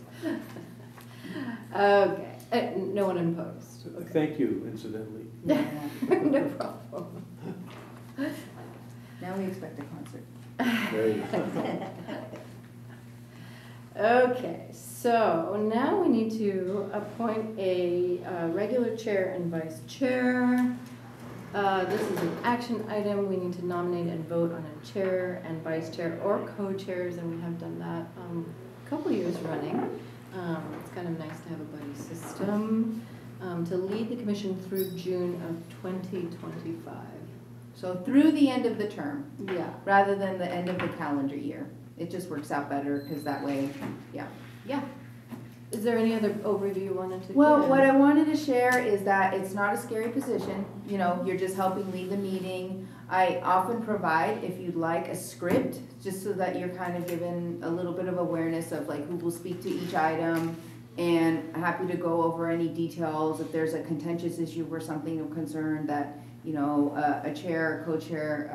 Okay, no one opposed. Thank you, incidentally. No problem. Now we expect a concert. There you go. Okay, so now we need to appoint a regular chair and vice chair. This is an action item. We need to nominate and vote on a chair and vice chair or co-chairs, and we have done that a couple years running. It's kind of nice to have a buddy system to lead the commission through June of 2025. So through the end of the term, Yeah. rather than the end of the calendar year. It just works out better, because that way, yeah. Yeah. Is there any other overview you wanted to give? Well, what I wanted to share is that it's not a scary position, you know, you're just helping lead the meeting. I often provide, if you'd like, a script, just so that you're kind of given a little bit of awareness of like who will speak to each item, and happy to go over any details if there's a contentious issue or something of concern that, you know, a chair, co-chair,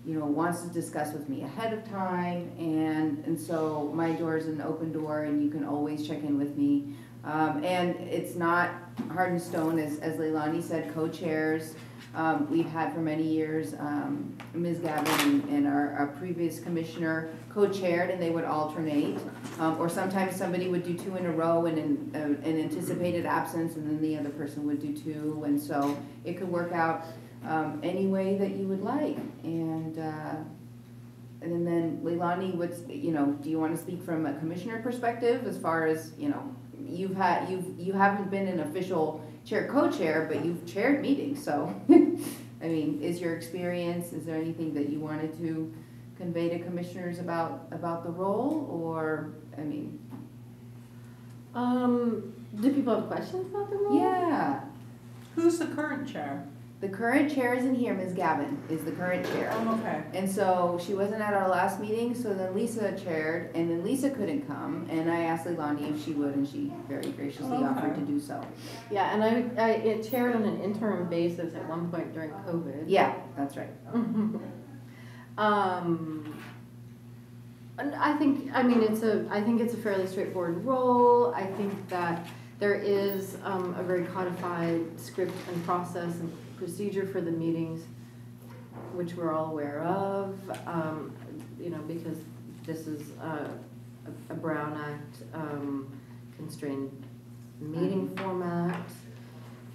you know, wants to discuss with me ahead of time, and so my door is an open door, and you can always check in with me. And it's not hard and stone, as Leilani said, co-chairs. We've had for many years, Ms. Gavin and our previous commissioner co-chaired, and they would alternate. Or sometimes somebody would do two in a row in an anticipated absence, and then the other person would do two, and so it could work out any way that you would like. And then Leilani, you know, do you want to speak from a commissioner perspective as far as, you know, you haven't been an official chair, co-chair, but you've chaired meetings, so, I mean, is your experience, is there anything that you wanted to convey to commissioners about the role, or, I mean? Do people have questions about the role? Yeah, Who's the current chair? the current chair isn't here, Ms. Gavin is the current chair. Oh, okay. And so she wasn't at our last meeting, so then Lisa chaired, and then Lisa couldn't come, and I asked Leilani if she would, and she very graciously offered to do so. Yeah, and I chaired on an interim basis at one point during COVID. Yeah, that's right. And I think it's a fairly straightforward role. I think that there is a very codified script and process and procedure for the meetings, which we're all aware of, you know, because this is a Brown Act constrained meeting format.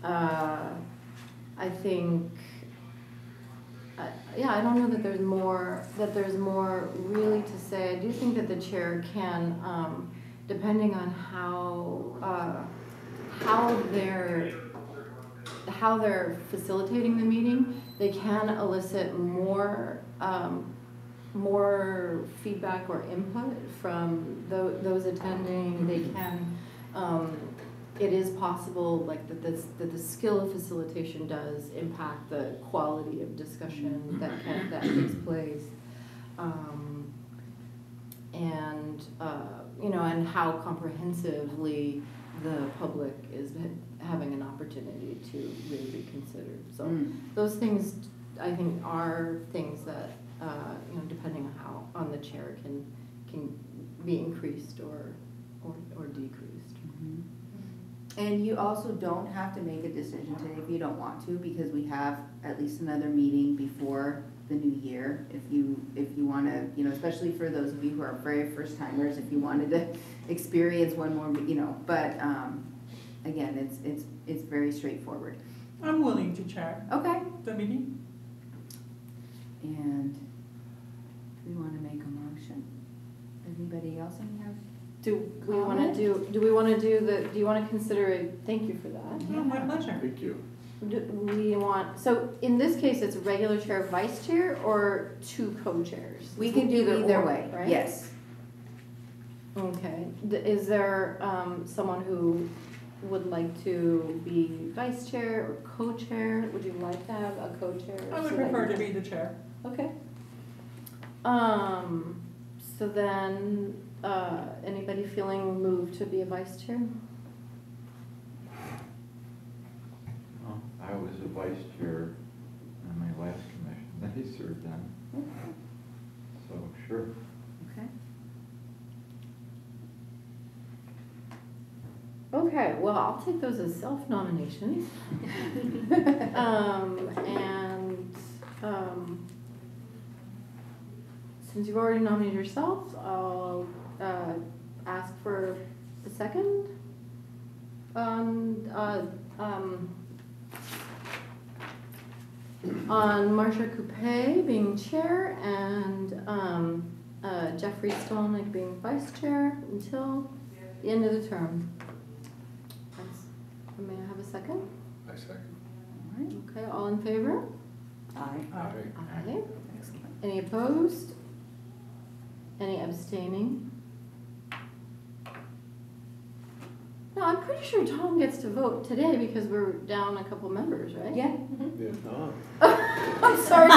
I think, yeah, I don't know that there's more really to say. I do think that the chair can, depending on how they're facilitating the meeting, they can elicit more feedback or input from those attending. They can, it is possible that the skill of facilitation does impact the quality of discussion that takes place. And you know, and how comprehensively the public is having an opportunity to really be considered. So those things, I think, are things that you know, depending on the chair, can be increased or decreased. And you also don't have to make a decision today if you don't want to, because we have at least another meeting before the new year. If you wanna, you know, especially for those of you who are very first timers, if you wanted to experience one more, you know, but, again, it's very straightforward. I'm willing to chair Okay. the meeting. And do we wanna make a motion? Anybody else have? Do we wanna do you wanna consider it, thank you for that. Oh, my pleasure. Thank you. Do we want, so in this case, it's regular chair, vice chair, or two co-chairs? We can do either or, way, right? yes. Okay, is there, someone who would like to be vice chair or co-chair? Would you like to have a co-chair? I would so that prefer you- to be the chair. Okay. So then, anybody feeling moved to be a vice chair? Well, I was a vice chair on my last commission that I served on, so sure. Okay. Okay, well, I'll take those as self-nominations. Since you've already nominated yourself, I'll ask for a second. On Marcia Coupé being chair and Jeffrey Stolnick being vice chair until the end of the term. May I have a second? I second. All right, okay, all in favor? Aye. Aye. Excellent. Any opposed? Any abstaining? No, I'm pretty sure Tom gets to vote today because we're down a couple members, right? Yeah. Yeah. Oh. I'm sorry.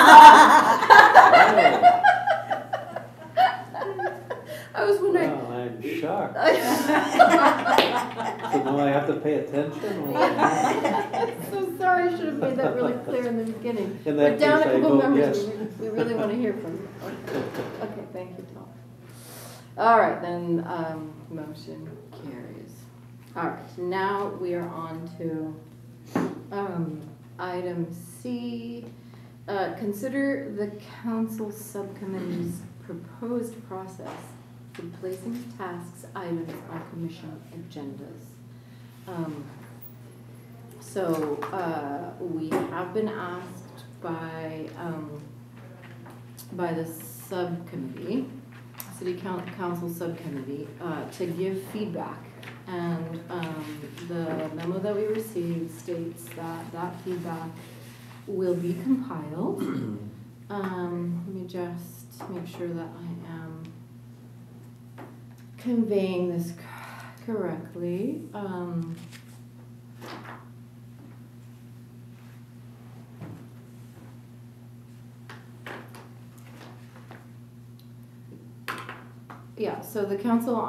I was wondering. Wow, I'm shocked. So now I have to pay attention? Or? So sorry, I should have made that really clear in the beginning. In We're that down a case, I couple vote members. yes. We really want to hear from you. Okay, thank you, Tom. All right, then, motion carries. All right, now we are on to item C. Consider the council subcommittee's proposed process for placing tasks items on commission agendas. We have been asked by the subcommittee, city council subcommittee, to give feedback. And the memo that we received states that feedback will be compiled. Let me just make sure that I am conveying this correctly. Yeah, so the council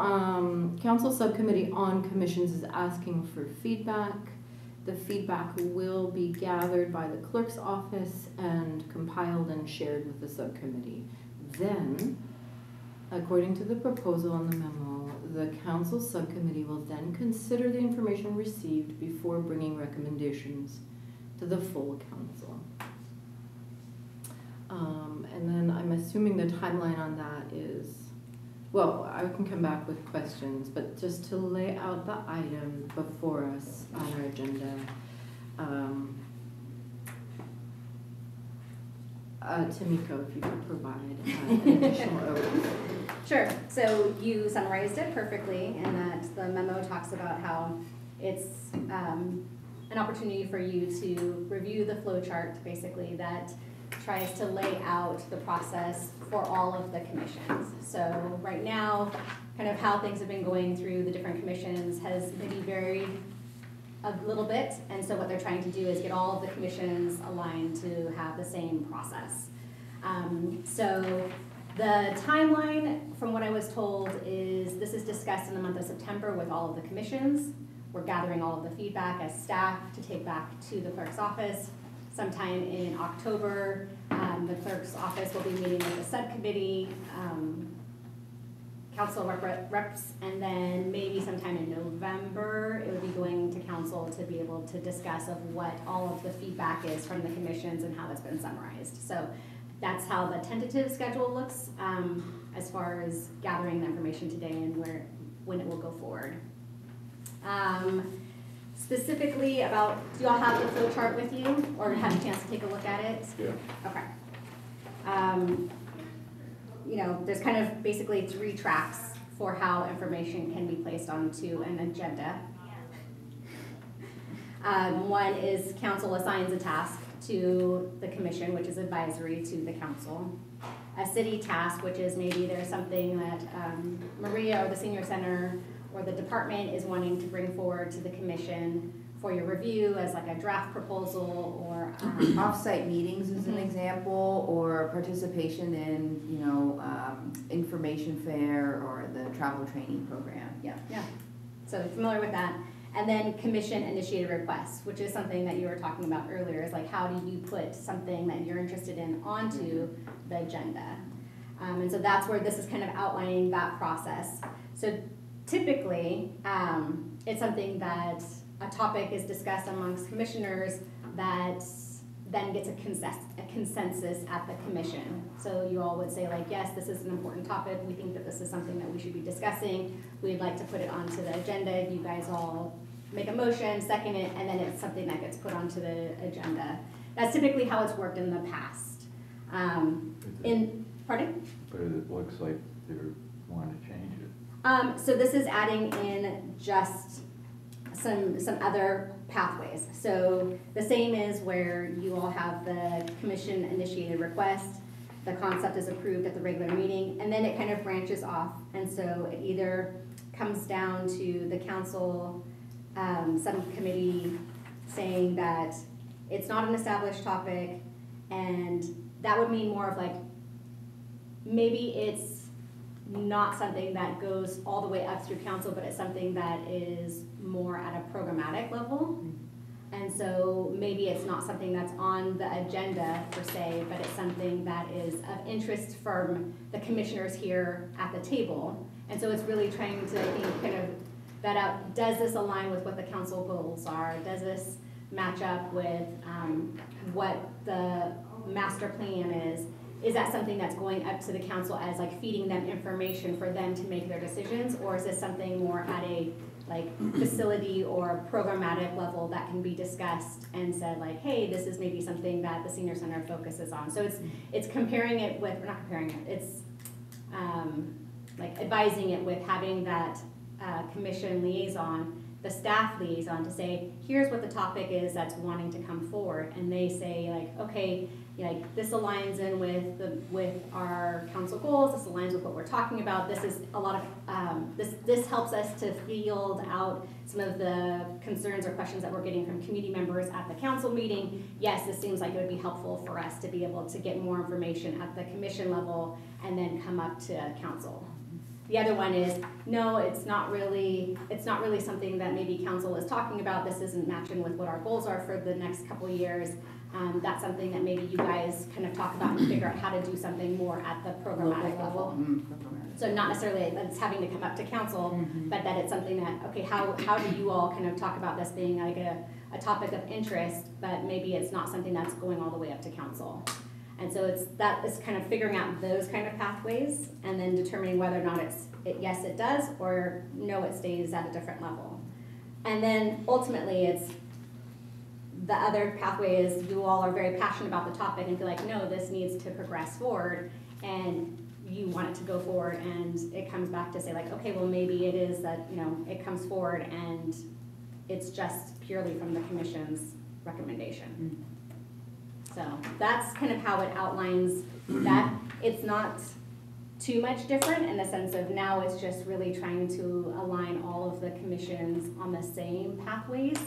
subcommittee on commissions is asking for feedback. The feedback will be gathered by the clerk's office and compiled and shared with the subcommittee. Then, according to the proposal in the memo, the council subcommittee will then consider the information received before bringing recommendations to the full council. And then I'm assuming the timeline on that is, well, I can come back with questions, but just to lay out the item before us on our agenda. Tamiko, if you could provide an additional overview. Sure, so you summarized it perfectly in that the memo talks about how it's an opportunity for you to review the flow chart, basically, that tries to lay out the process for all of the commissions. So right now, kind of how things have been going through the different commissions has maybe varied a little bit, and so what they're trying to do is get all of the commissions aligned to have the same process. So the timeline, from what I was told, is this is discussed in the month of September with all of the commissions. We're gathering all of the feedback as staff to take back to the clerk's office. Sometime in October, the clerk's office will be meeting with the subcommittee council reps, and then maybe sometime in November, it would be going to council to be able to discuss of what all of the feedback is from the commissions and how it's been summarized. So that's how the tentative schedule looks, as far as gathering the information today and when it will go forward. Specifically about, do y'all have the flow chart with you, or have a chance to take a look at it? Yeah. Okay. You know, there's kind of basically 3 tracks for how information can be placed onto an agenda. One is council assigns a task to the commission, which is advisory to the council. A city task, which is maybe there's something that Maria or the senior center or the department is wanting to bring forward to the commission for your review as like a draft proposal or Off-site meetings is an Mhm. example, or participation in, information fair or the travel training program, yeah. Yeah, so familiar with that. And then commission initiated requests, which is something that you were talking about earlier, is like how do you put something that you're interested in onto the agenda? And so that's where this is kind of outlining that process. So typically, it's something that a topic is discussed amongst commissioners that then gets a consensus at the commission. So you all would say like, yes, this is an important topic. We think that this is something that we should be discussing. We'd like to put it onto the agenda. You guys all make a motion, second it, and then it's something that gets put onto the agenda. That's typically how it's worked in the past. Pardon? But it looks like they want to change it. So this is adding in just some other pathways. So the same is where you all have the commission initiated request, the concept is approved at the regular meeting, and then it kind of branches off. And so it either comes down to the council subcommittee saying that it's not an established topic, and that would mean more of like, maybe it's not something that goes all the way up through council, but it's something that is more at a programmatic level. And so maybe it's not something that's on the agenda per se, but it's something that is of interest from the commissioners here at the table. And so it's really trying to, I think, kind of vet out, does this align with what the council goals are? Does this match up with what the master plan is? Is that something that's going up to the council as like feeding them information for them to make their decisions? Or is this something more at a like facility or programmatic level that can be discussed and said like, hey, this is maybe something that the senior center focuses on. So it's comparing it with, or not comparing it, it's like advising it with having that commission liaison, the staff liaison, to say, here's what the topic is that's wanting to come forward. And they say like, okay, like this aligns in with our council goals, this aligns with what we're talking about, this is a lot of, this helps us to field out some of the concerns or questions that we're getting from community members at the council meeting. Yes, this seems like it would be helpful for us to be able to get more information at the commission level and then come up to council. The other one is, no, it's not really something that maybe council is talking about, this isn't matching with what our goals are for the next couple of years. That's something that maybe you guys kind of talk about and figure out how to do something more at the programmatic level. So not necessarily that it's having to come up to council, but that it's something that, okay, how do you all kind of talk about this being like a topic of interest, but maybe it's not something that's going all the way up to council. And so it's kind of figuring out those kind of pathways and then determining whether or not yes, it does, or no, it stays at a different level. And then ultimately it's, the other pathway is you all are very passionate about the topic and feel like, no, this needs to progress forward, and you want it to go forward, and it comes back to say like, okay, well maybe it is that, it comes forward and it's just purely from the commission's recommendation. So that's kind of how it outlines that. It's not too much different in the sense of now it's just really trying to align all of the commissions on the same pathways,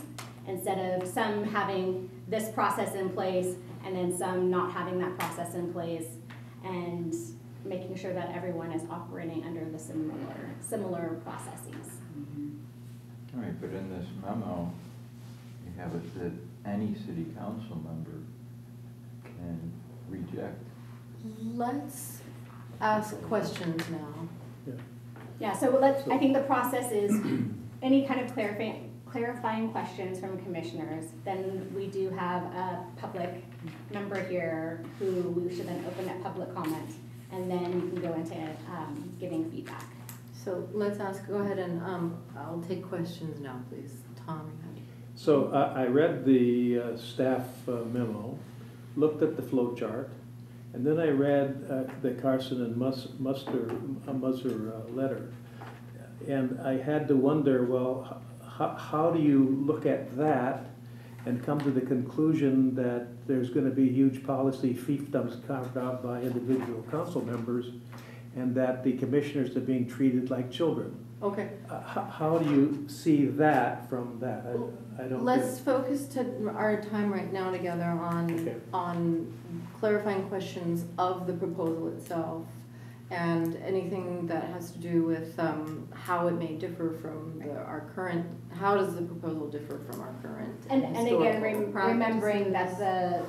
instead of some having this process in place and then some not having that process in place, and making sure that everyone is operating under the similar processes. All right, but in this memo, you have it that any city council member can reject. Let's ask questions now. Yeah. Yeah, so I think the process is any kind of clarifying questions from commissioners, then we do have a public member here who we should then open at public comment, and then you can go into giving feedback. So let's go ahead and, I'll take questions now, please. Tom, you So I read the staff memo, looked at the flow chart, and then I read the Carson and Musser letter. And I had to wonder, well, how do you look at that and come to the conclusion that there's going to be huge policy fiefdoms carved out by individual council members and that the commissioners are being treated like children? Okay. How do you see that from that? I don't Let's focus our time right now together Okay. on clarifying questions of the proposal itself and anything that has to do with how it may differ from our current, how does the proposal differ from our current And again, historical remembering practices? that the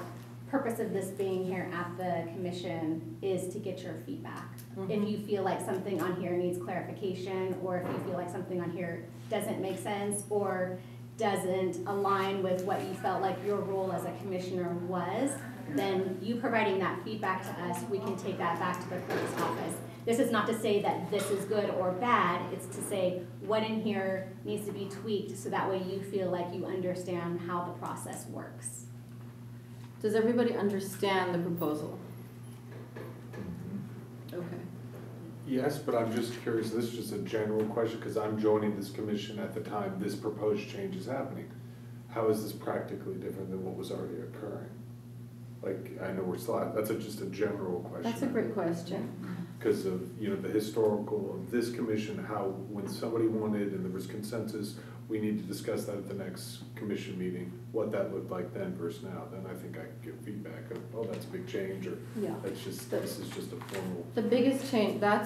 purpose of this being here at the commission is to get your feedback. Mhm. If you feel like something on here needs clarification, or if you feel like something on here doesn't make sense, or doesn't align with what you felt like your role as a commissioner was, then you providing that feedback to us, we can take that back to the clerk's office. This is not to say that this is good or bad, it's to say what in here needs to be tweaked so that way you feel like you understand how the process works. Does everybody understand the proposal? Okay. Yes, but I'm just curious, this is just a general question, because I'm joining this commission at the time this proposed change is happening. How is this practically different than what was already occurring? Like, I know we're still at, that's just a general question. That's a great question. Because of, the historical of this commission, how when somebody wanted and there was consensus, we need to discuss that at the next commission meeting, what that looked like then versus now. Then I think I could give feedback of, oh, that's a big change, or Yeah. that's just, this is just a formal. The biggest change, the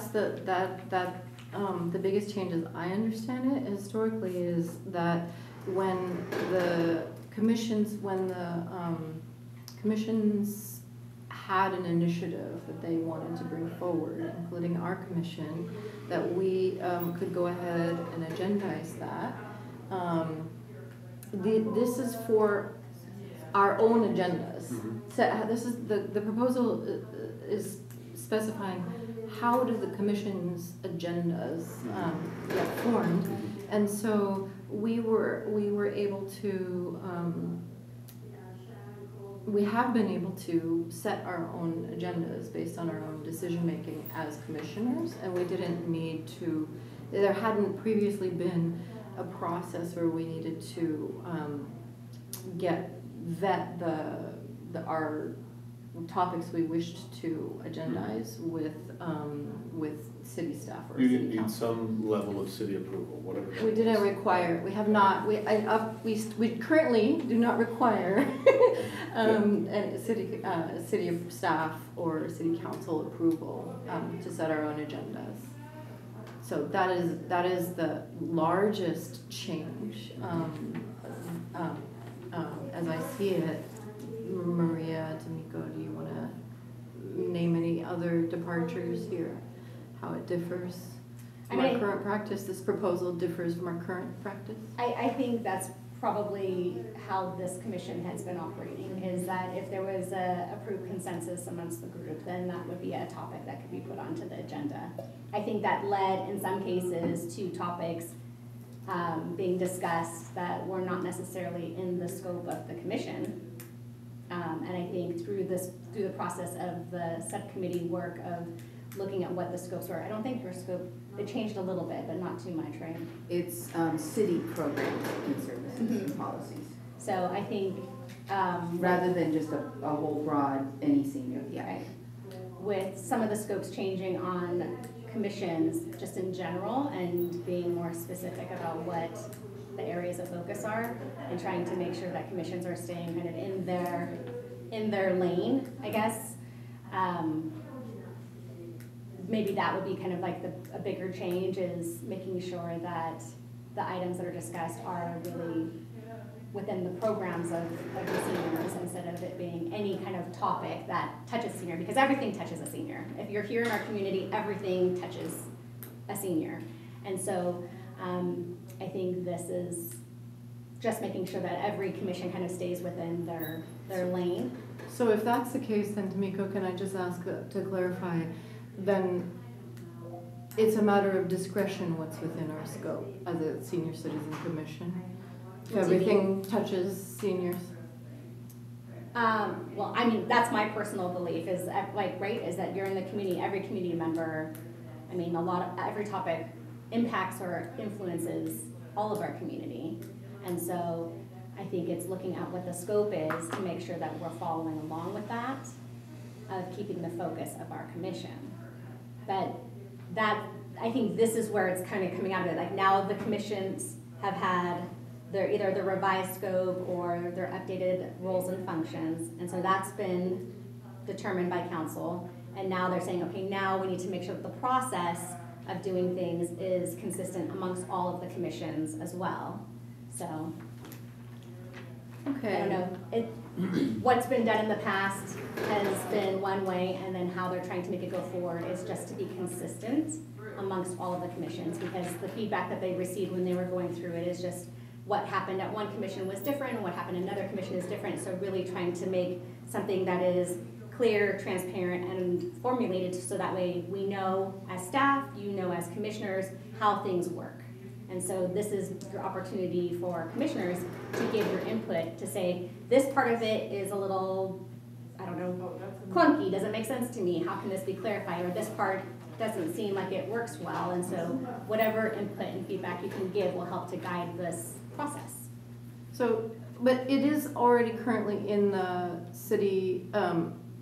biggest change as I understand it historically is that when the commissions had an initiative that they wanted to bring forward, including our commission, that we could go ahead and agendize that. This is for our own agendas. So this is the proposal is specifying how do the commission's agendas get formed, and so we were able to. We have been able to set our own agendas based on our own decision-making as commissioners, and we didn't need to, there hadn't previously been a process where we needed to vet our topics we wished to agendize with city staff or You city need council. some level of city approval, whatever that We didn't is. require, we have not, we currently do not require any city staff or city council approval to set our own agendas. So that is the largest change, as I see it. Maria, Tamiko, do you want to name any other departures here? How it differs from our current practice? This proposal differs from our current practice? I think that's probably how this commission has been operating, is that if there was a approved consensus amongst the group, then that would be a topic that could be put onto the agenda. I think that led in some cases to topics being discussed that were not necessarily in the scope of the commission. And I think through the process of the subcommittee work of looking at what the scopes were, I don't think your scope, it changed a little bit, but not too much, right? It's city programs and services and policies, So I think. rather than just a whole broad, any senior, yeah. Right. With some of the scopes changing on commissions just in general and being more specific about what the areas of focus are and trying to make sure that commissions are staying kind of in their lane, I guess. Maybe that would be kind of like a bigger change, is making sure that the items that are discussed are really within the programs of the seniors, instead of it being any kind of topic that touches senior, because everything touches a senior. If you're here in our community, everything touches a senior. And so I think this is just making sure that every commission kind of stays within their lane. So if that's the case, then Tamiko, can I just ask to clarify, then it's a matter of discretion what's within our scope as a senior citizen commission? If What do you mean? everything touches seniors? Well, I mean, that's my personal belief is like, right, is that you're in the community, every community member, I mean, every topic impacts or influences all of our community. And so I think it's looking at what the scope is to make sure that we're following along with that, of keeping the focus of our commission. But I think this is where it's kind of coming out of it. Like now the commissions have had either the revised scope or their updated roles and functions. And so that's been determined by council. And now they're saying, okay, now we need to make sure that the process of doing things is consistent amongst all of the commissions as well. So, Okay. I don't know, what's been done in the past has been one way, and then how they're trying to make it go forward is just to be consistent amongst all of the commissions, because the feedback that they received when they were going through it is just what happened at one commission was different, and what happened in another commission is different, so really trying to make something that is clear, transparent, and formulated so that way we know as staff, you know as commissioners, how things work. And so this is your opportunity for commissioners to give your input, to say, this part of it is a little, I don't know, clunky, doesn't make sense to me, how can this be clarified? Or this part doesn't seem like it works well, and so whatever input and feedback you can give will help to guide this process. So, but it is already currently in the city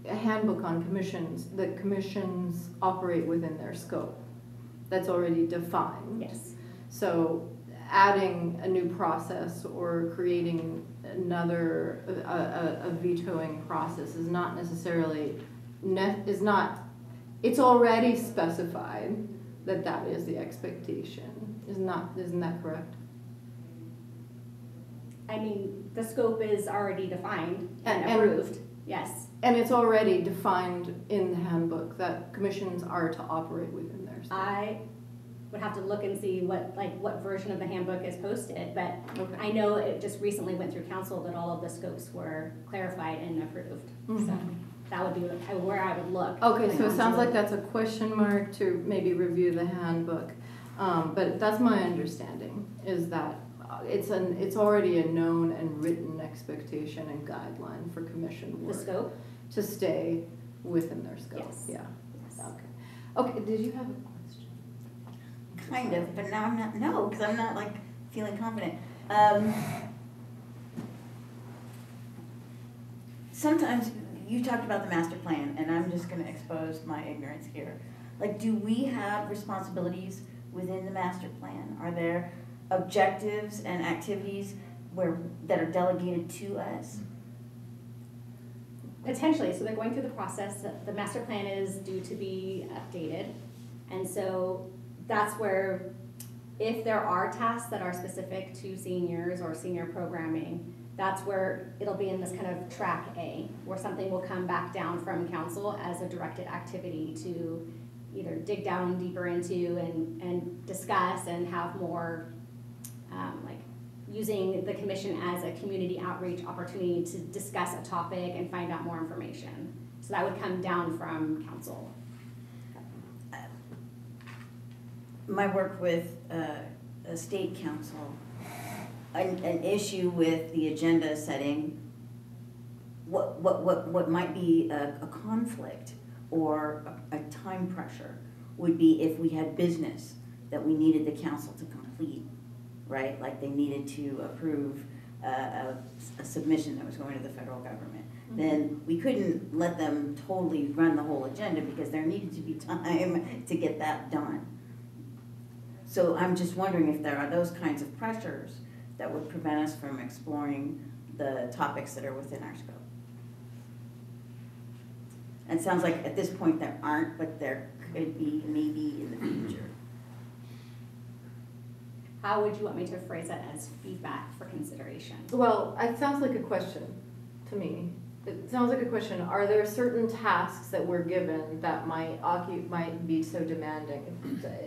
handbook on commissions, that commissions operate within their scope. That's already defined. Yes. So adding a new process or creating another, a vetoing process is not necessarily, it's already specified that that is the expectation. Isn't that correct? I mean, the scope is already defined and And- approved, yes. And it's already defined in the handbook that commissions are to operate within their scope. I would have to look and see what version of the handbook is posted, but Okay. I know it just recently went through council that all of the scopes were clarified and approved. So Mhm. that would be where I would look. Okay, so it sounds like that. that's a question mark to maybe review the handbook. But that's my understanding, is that it's already a known and written expectation and guideline for commission The work scope? to stay within their scope. Yes. Yeah, Yes. okay. Okay, did you have a question? Kind of, but now I'm not, no, because I'm not like feeling confident. Sometimes you talked about the master plan, and I'm just gonna expose my ignorance here. Like, do we have responsibilities within the master plan? Are there objectives and activities that are delegated to us? Potentially, so they're going through the process, the master plan is due to be updated. And so that's where, if there are tasks that are specific to seniors or senior programming, that's where it'll be in this kind of track A, where something will come back down from council as a directed activity to either dig down deeper into and discuss and have more, like using the commission as a community outreach opportunity to discuss a topic and find out more information. So that would come down from council. My work with a state council, an issue with the agenda setting, what might be a conflict or a time pressure would be if we had business that we needed the council to complete, right? Like they needed to approve a submission that was going to the federal government. Then we couldn't let them totally run the whole agenda because there needed to be time to get that done. So I'm just wondering if there are those kinds of pressures that would prevent us from exploring the topics that are within our scope. It sounds like at this point there aren't, but there could be maybe in the future. How would you want me to phrase that as feedback for consideration? Well, it sounds like a question to me. it sounds like a question. Are there certain tasks that we're given that might be so demanding?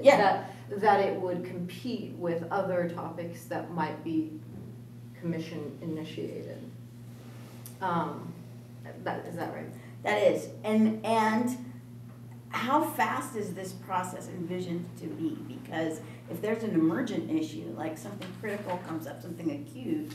Yeah. That it would compete with other topics that might be commission initiated? Is that right? That is, and how fast is this process envisioned to be? Because if there's an emergent issue, like something critical comes up, something acute,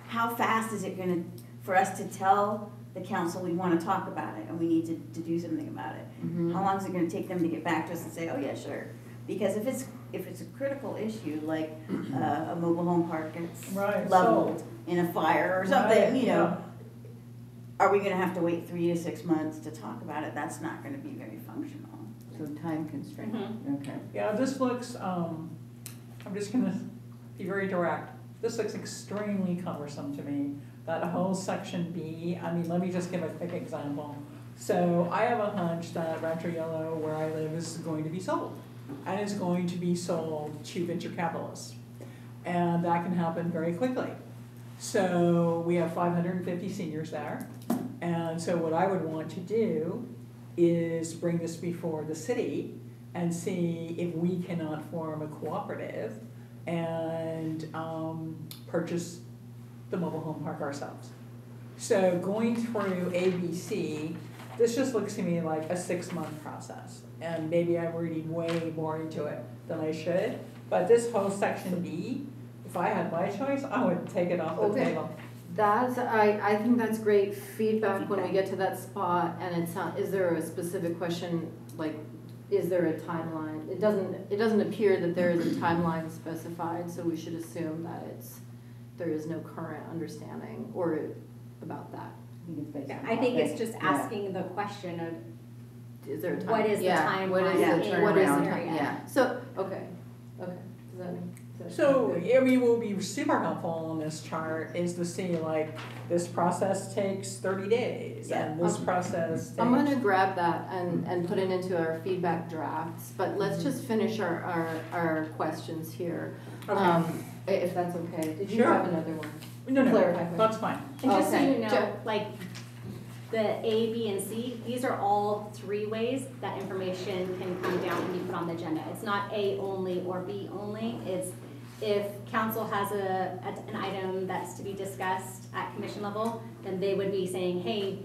how fast is it gonna, for us to tell the council we wanna talk about it and we need to do something about it? How long is it gonna take them to get back to us and say, oh yeah, sure? Because if it's a critical issue, like a mobile home park gets Right, leveled in a fire or something, Right, you know, yeah. are we gonna have to wait 3 to 6 months to talk about it? That's not gonna be very functional. So time constraint, okay. Yeah, this looks, I'm just gonna be very direct. This looks extremely cumbersome to me. That whole section B, I mean, let me just give a quick example. So I have a hunch that Rancho Yellow, where I live, is going to be sold. And it's going to be sold to venture capitalists. And that can happen very quickly. So we have 550 seniors there. And so what I would want to do is bring this before the city and see if we cannot form a cooperative and purchase the mobile home park ourselves. So going through ABC, this just looks to me like a 6-month process. And maybe I'm reading way more into it than I should. But this whole section B, if I had my choice, I would take it off the Okay. table. I think that's great feedback when we get to that spot, and it's not, is there a specific question, like, is there a timeline? It doesn't appear that there is a timeline specified, so we should assume that there is no current understanding or about that. I think it's based on. I think it's topic. just Yeah. asking the question of Is there a time? what is the Yeah, timeline what is the in turnaround this time? area? Yeah. So, okay, does that So, I mean, what will be super helpful on this chart is to see like, this process takes 30 days and this process takes. I'm gonna grab that and put it into our feedback drafts, but let's just finish our questions here. Okay. If that's okay. Did you Sure. have another one? No, clarify. that's fine. And just so Okay. you know, like, the A, B, and C, these are all 3 ways that information can come down and be put on the agenda. It's not A only or B only, it's if council has an item that's to be discussed at commission level, then they would be saying, hey,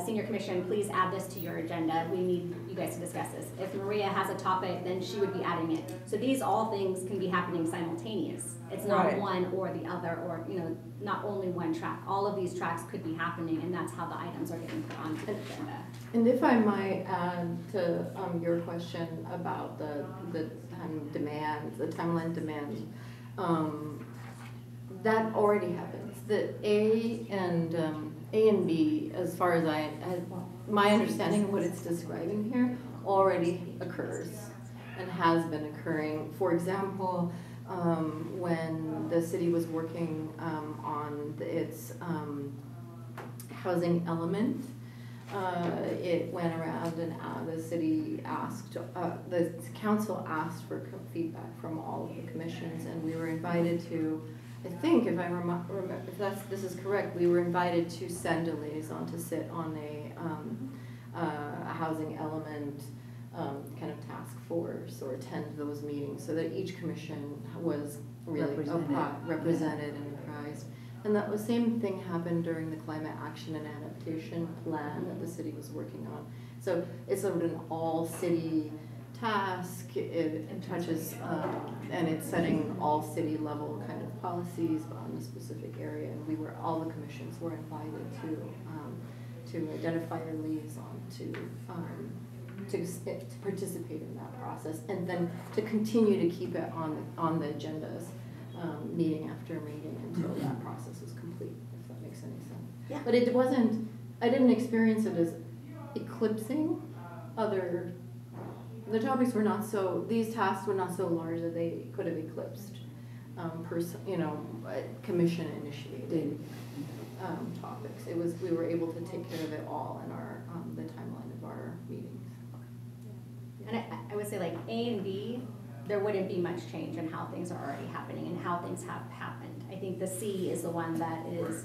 senior commission, please add this to your agenda. We need you guys to discuss this. If Maria has a topic, then she would be adding it. So these all things can be happening simultaneous. It's not Right. one or the other, or, not only one track. All of these tracks could be happening, and that's how the items are getting put onto the agenda. And if I might add to your question about the demand, the timeline demand, that already happens. The A and B, as far as my understanding of what it's describing here, already occurs and has been occurring. For example, when the city was working on its housing element, it went around and the council asked for feedback from all of the commissions, and we were invited to, I think if I remember, if this is correct, we were invited to send a liaison to sit on a housing element kind of task force or attend those meetings, so that each commission was really represented and apprised. And that same thing happened during the climate action and adaptation plan that the city was working on. So it's sort of an all-city task. It touches, and it's setting all city level kind of policies on a specific area. And all the commissions were invited to identify a liaison to participate in that process, and then to continue to keep it on the agendas, meeting after meeting until that process is complete, if that makes any sense. Yeah. But I didn't experience it as eclipsing the topics were not so, these tasks were not so large that they could have eclipsed, commission initiated topics. We were able to take care of it all in the timeline of our meetings. And I would say like A and B, there wouldn't be much change in how things are already happening and how things have happened. I think the C is the one that is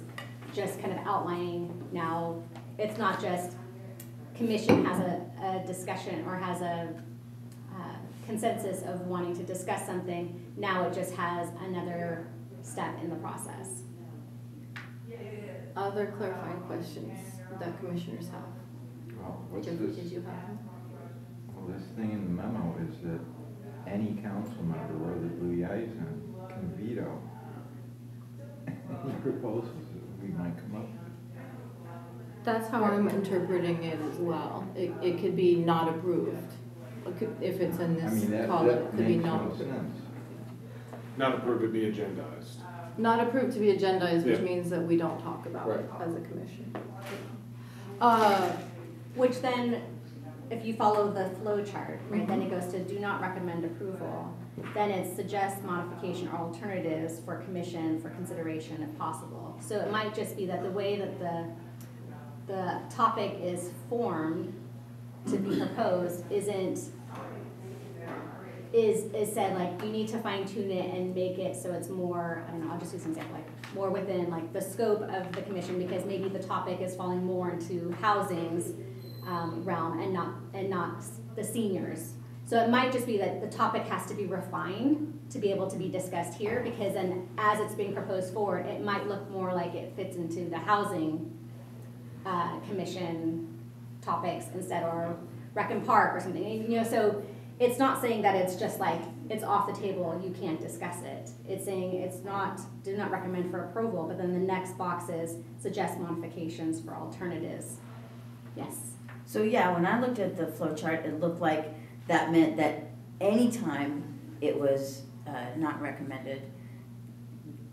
just kind of outlining now, it's not just commission has a discussion or has a consensus of wanting to discuss something, now it just has another step in the process. Other clarifying questions that commissioners have? Well, what's Did this? you have? Well, this thing in the memo is that any council member or the liaison can veto any proposals that we might come up with. That's how I'm interpreting it as well. It could be not approved. If it's in I mean, this that column, it could be makes not no approved. sense. Not approved to be agendized. Not approved to be agendized, which Yeah. means that we don't talk about it Right. as a commission. Which then, if you follow the flow chart, right, then it goes to do not recommend approval. Then it suggests modification or alternatives for commission for consideration if possible. So it might just be that the way that the topic is formed to be proposed is said like, you need to fine tune it and make it so it's more, I don't know, I'll just use an example, like more within like the scope of the commission, because maybe the topic is falling more into housing's realm and not the seniors. So it might just be that the topic has to be refined to be able to be discussed here, because then as it's being proposed forward, it might look more like it fits into the housing commission topics instead, or Rec and Park or something, you know, so it's not saying that it's just like, it's off the table, you can't discuss it. It's saying it's not, do not recommend for approval, but then the next box is suggest modifications for alternatives. Yes. So yeah, when I looked at the flow chart, it looked like that meant that anytime it was not recommended,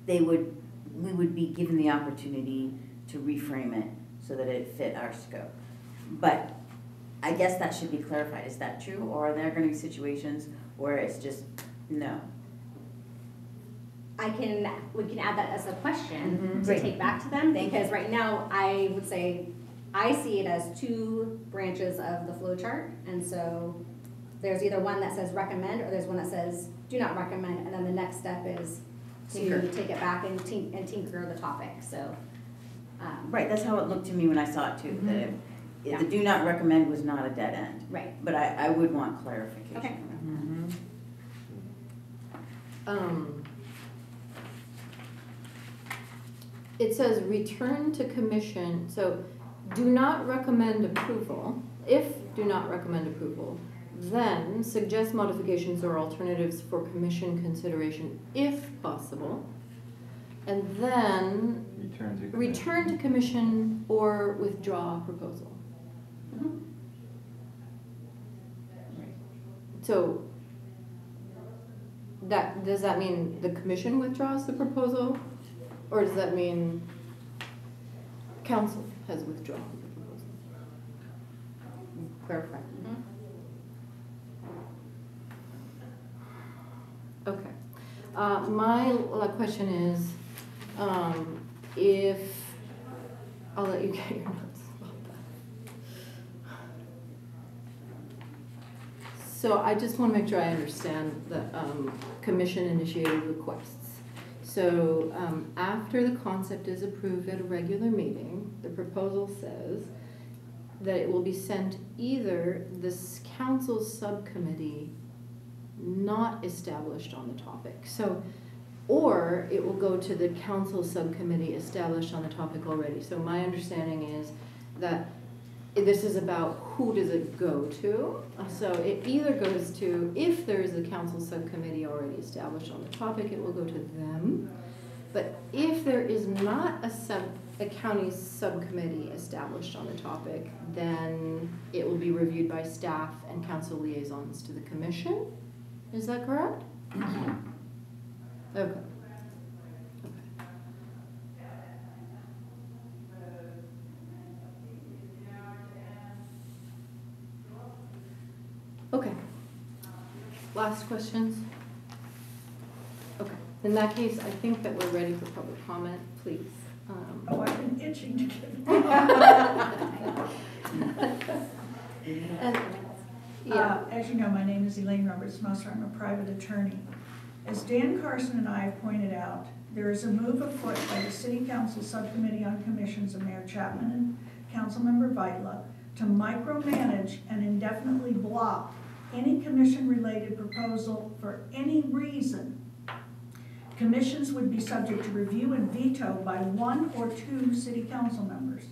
we would be given the opportunity to reframe it so that it fit our scope. But I guess that should be clarified. Is that true? Or are there going to be situations where it's just no? We can add that as a question to Great. take back to them, Thank because you. right now I would say I see it as two branches of the flow chart, and so there's either one that says recommend or there's one that says do not recommend, and then the next step is Tinker. to take it back and tinker the topic. So Right, that's how it looked to me when I saw it too. That Yeah. the do not recommend was not a dead end. right. But I would want clarification. Okay. It says return to commission, so do not recommend approval. If do not recommend approval, then suggest modifications or alternatives for commission consideration if possible. And then return to commission or withdraw proposal. So does that mean the commission withdraws the proposal? Or does that mean council has withdrawn the proposal? Clarify. Okay. My question is, I'll let you get your notes about that. So I just want to make sure I understand the commission-initiated requests. So after the concept is approved at a regular meeting, the proposal says that it will be sent either this council subcommittee not established on the topic. So, or it will go to the council subcommittee established on the topic already. So my understanding is that this is about who does it go to. So it either goes to, if there is a council subcommittee already established on the topic, it will go to them. But if there is not a county subcommittee established on the topic, then it will be reviewed by staff and council liaisons to the commission. Is that correct? Okay. Okay. Last questions? Okay. In that case, I think that we're ready for public comment, please. Oh, I've been itching to get. And, yeah. As you know, my name is Elaine Roberts-Musser. I'm a private attorney. As Dan Carson and I have pointed out, there is a move afoot by the City Council Subcommittee on Commissions of Mayor Chapman and Councilmember Vitla to micromanage and indefinitely block any commission-related proposal for any reason. Commissions would be subject to review and veto by 1 or 2 city council members.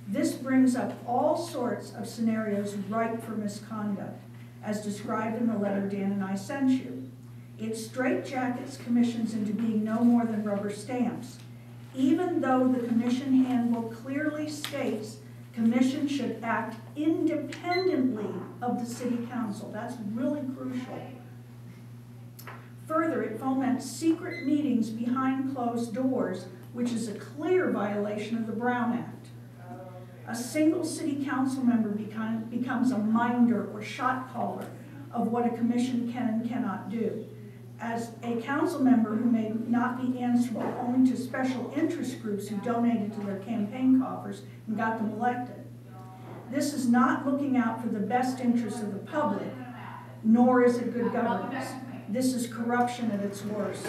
This brings up all sorts of scenarios ripe for misconduct, as described in the letter Dan and I sent you. It straitjackets commissions into being no more than rubber stamps, even though the commission handbook clearly states commissions should act independently of the city council. That's really crucial. Further, it foments secret meetings behind closed doors, which is a clear violation of the Brown Act. A single city council member becomes a minder or shot caller of what a commission can and cannot do. As a council member who may not be answerable only to special interest groups who donated to their campaign coffers and got them elected. This is not looking out for the best interests of the public, nor is it good governance. This is corruption at its worst.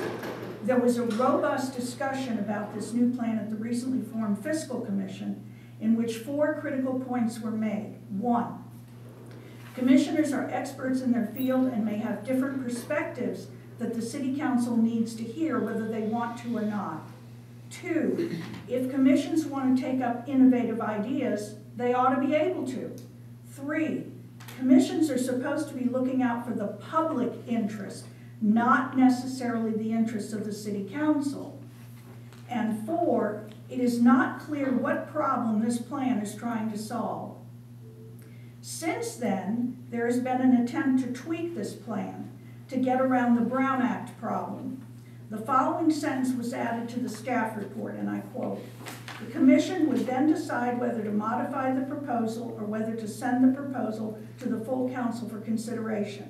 There was a robust discussion about this new plan at the recently formed Fiscal Commission, in which 4 critical points were made. 1, commissioners are experts in their field and may have different perspectives that the city council needs to hear whether they want to or not. 2, if commissions want to take up innovative ideas, they ought to be able to. 3, commissions are supposed to be looking out for the public interest, not necessarily the interests of the city council. And 4, it is not clear what problem this plan is trying to solve. Since then, there has been an attempt to tweak this plan to get around the Brown Act problem. The following sentence was added to the staff report, and I quote, "The commission would then decide whether to modify the proposal or whether to send the proposal to the full council for consideration.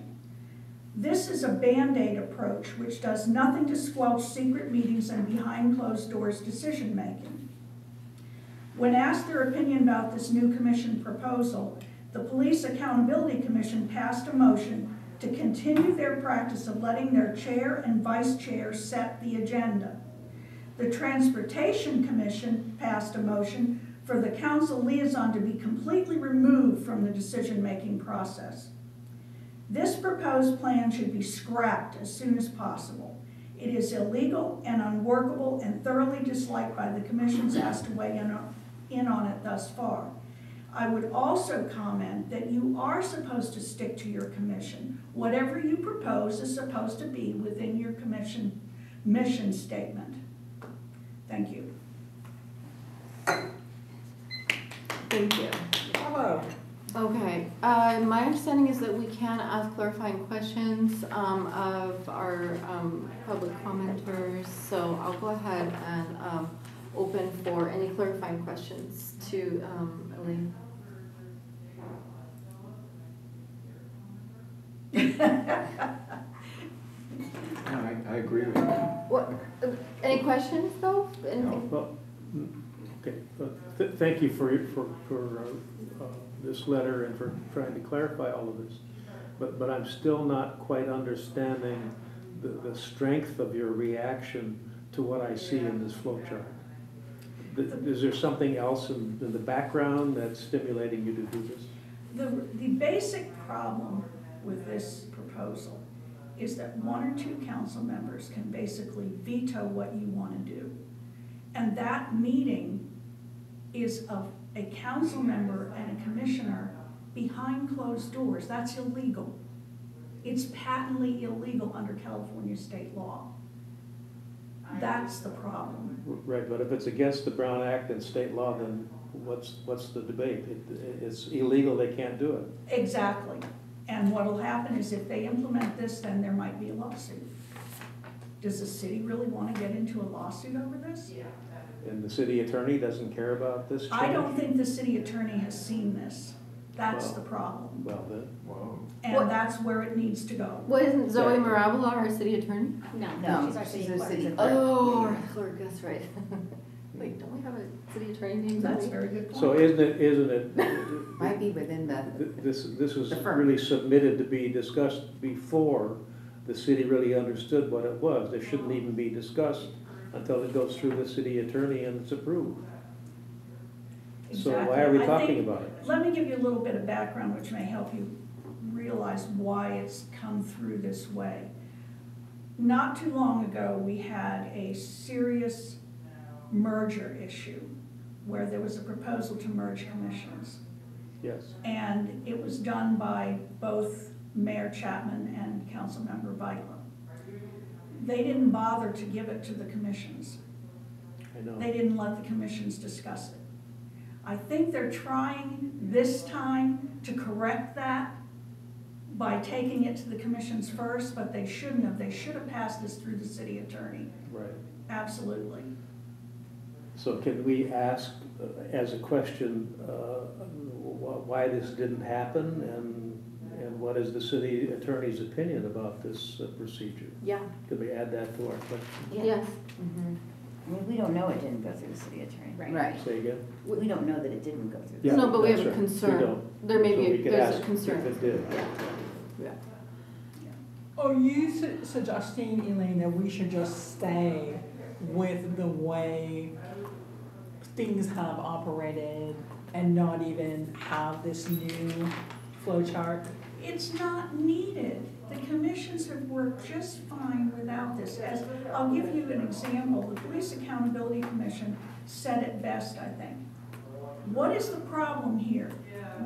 This is a Band-Aid approach which does nothing to squelch secret meetings and behind closed doors decision making." When asked their opinion about this new commission proposal, the Police Accountability Commission passed a motion to continue their practice of letting their chair and vice chair set the agenda. The Transportation Commission passed a motion for the council liaison to be completely removed from the decision-making process. This proposed plan should be scrapped as soon as possible. It is illegal and unworkable and thoroughly disliked by the commissions asked to weigh in on it thus far. I would also comment that you are supposed to stick to your commission. Whatever you propose is supposed to be within your commission mission statement. Thank you. Thank you. Bravo. Okay, my understanding is that we can ask clarifying questions of our public commenters, so I'll go ahead and open for any clarifying questions to Elaine. I agree with you. What, any questions though? Anything? Well, okay, thank you for this letter and for trying to clarify all of this. But I'm still not quite understanding the strength of your reaction to what I see in this flow chart. Is there something else in the background that's stimulating you to do this? The basic problem with this proposal is that 1 or 2 council members can basically veto what you want to do. And that meeting is of a council member and a commissioner behind closed doors. That's illegal. It's patently illegal under California state law. That's the problem. Right, but if it's against the Brown Act and state law, then what's the debate? It's illegal, they can't do it. Exactly. And what'll happen is if they implement this, then there might be a lawsuit. Does the city really want to get into a lawsuit over this? And the city attorney doesn't care about this change? I don't think the city attorney has seen this. That's Well, the problem. Well, then, Wow. And What- that's where it needs to go. What, isn't Zoe Yeah. Mirabala our city attorney? No, No, she's our she's city our clerk. city clerk. Oh, our clerk, that's right. Wait, don't we have a city attorney named That's a Zoe? very good point. so isn't it, Might be within the, this was The firm. really submitted to be discussed before the city really understood what it was. It shouldn't even be discussed until it goes through the city attorney and it's approved. So why are we Exactly. I talking think- about it? Let me give you a little bit of background, which may help you realize why it's come through this way. Not too long ago, we had a serious merger issue where there was a proposal to merge commissions. Yes. And it was done by both Mayor Chapman and Councilmember Beitler. They didn't bother to give it to the commissions. I know. They didn't let the commissions discuss it. I think they're trying this time to correct that by taking it to the commissions first, but they shouldn't have. They should have passed this through the city attorney. Right. Absolutely. So can we ask, as a question, why this didn't happen, and what is the city attorney's opinion about this procedure? Yeah, Could we add that to our question? yes. Mhm. I mean, we don't know it didn't go through the city attorney. Right. Say again? We don't know that it didn't go through. Yeah, No, but we have that's a right. We concern. don't. There may So be, we could there's ask a concern. if it did. Yeah. Are you suggesting, Elaine, that we should just stay with the way things have operated and not even have this new flow chart? It's not needed. The commissions have worked just fine without this. As, I'll give you an example. The Police Accountability Commission said it best, I think. What is the problem here?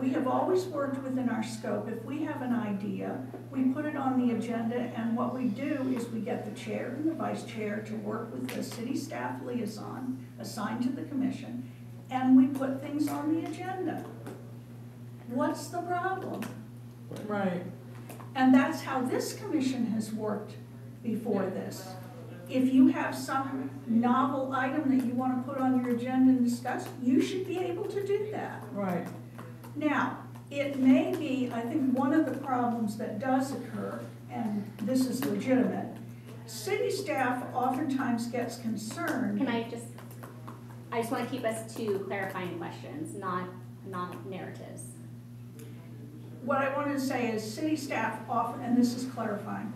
We have always worked within our scope. If we have an idea, we put it on the agenda, and what we do is we get the chair and the vice chair to work with the city staff liaison assigned to the commission, and we put things on the agenda. What's the problem? Right. And that's how this commission has worked before this. If you have some novel item that you want to put on your agenda and discuss, you should be able to do that. Right. Now, it may be, I think one of the problems that does occur, and this is legitimate, city staff oftentimes gets concerned. Can I just want to keep us to clarifying questions, not narratives. What I wanted to say is city staff often, and this is clarifying,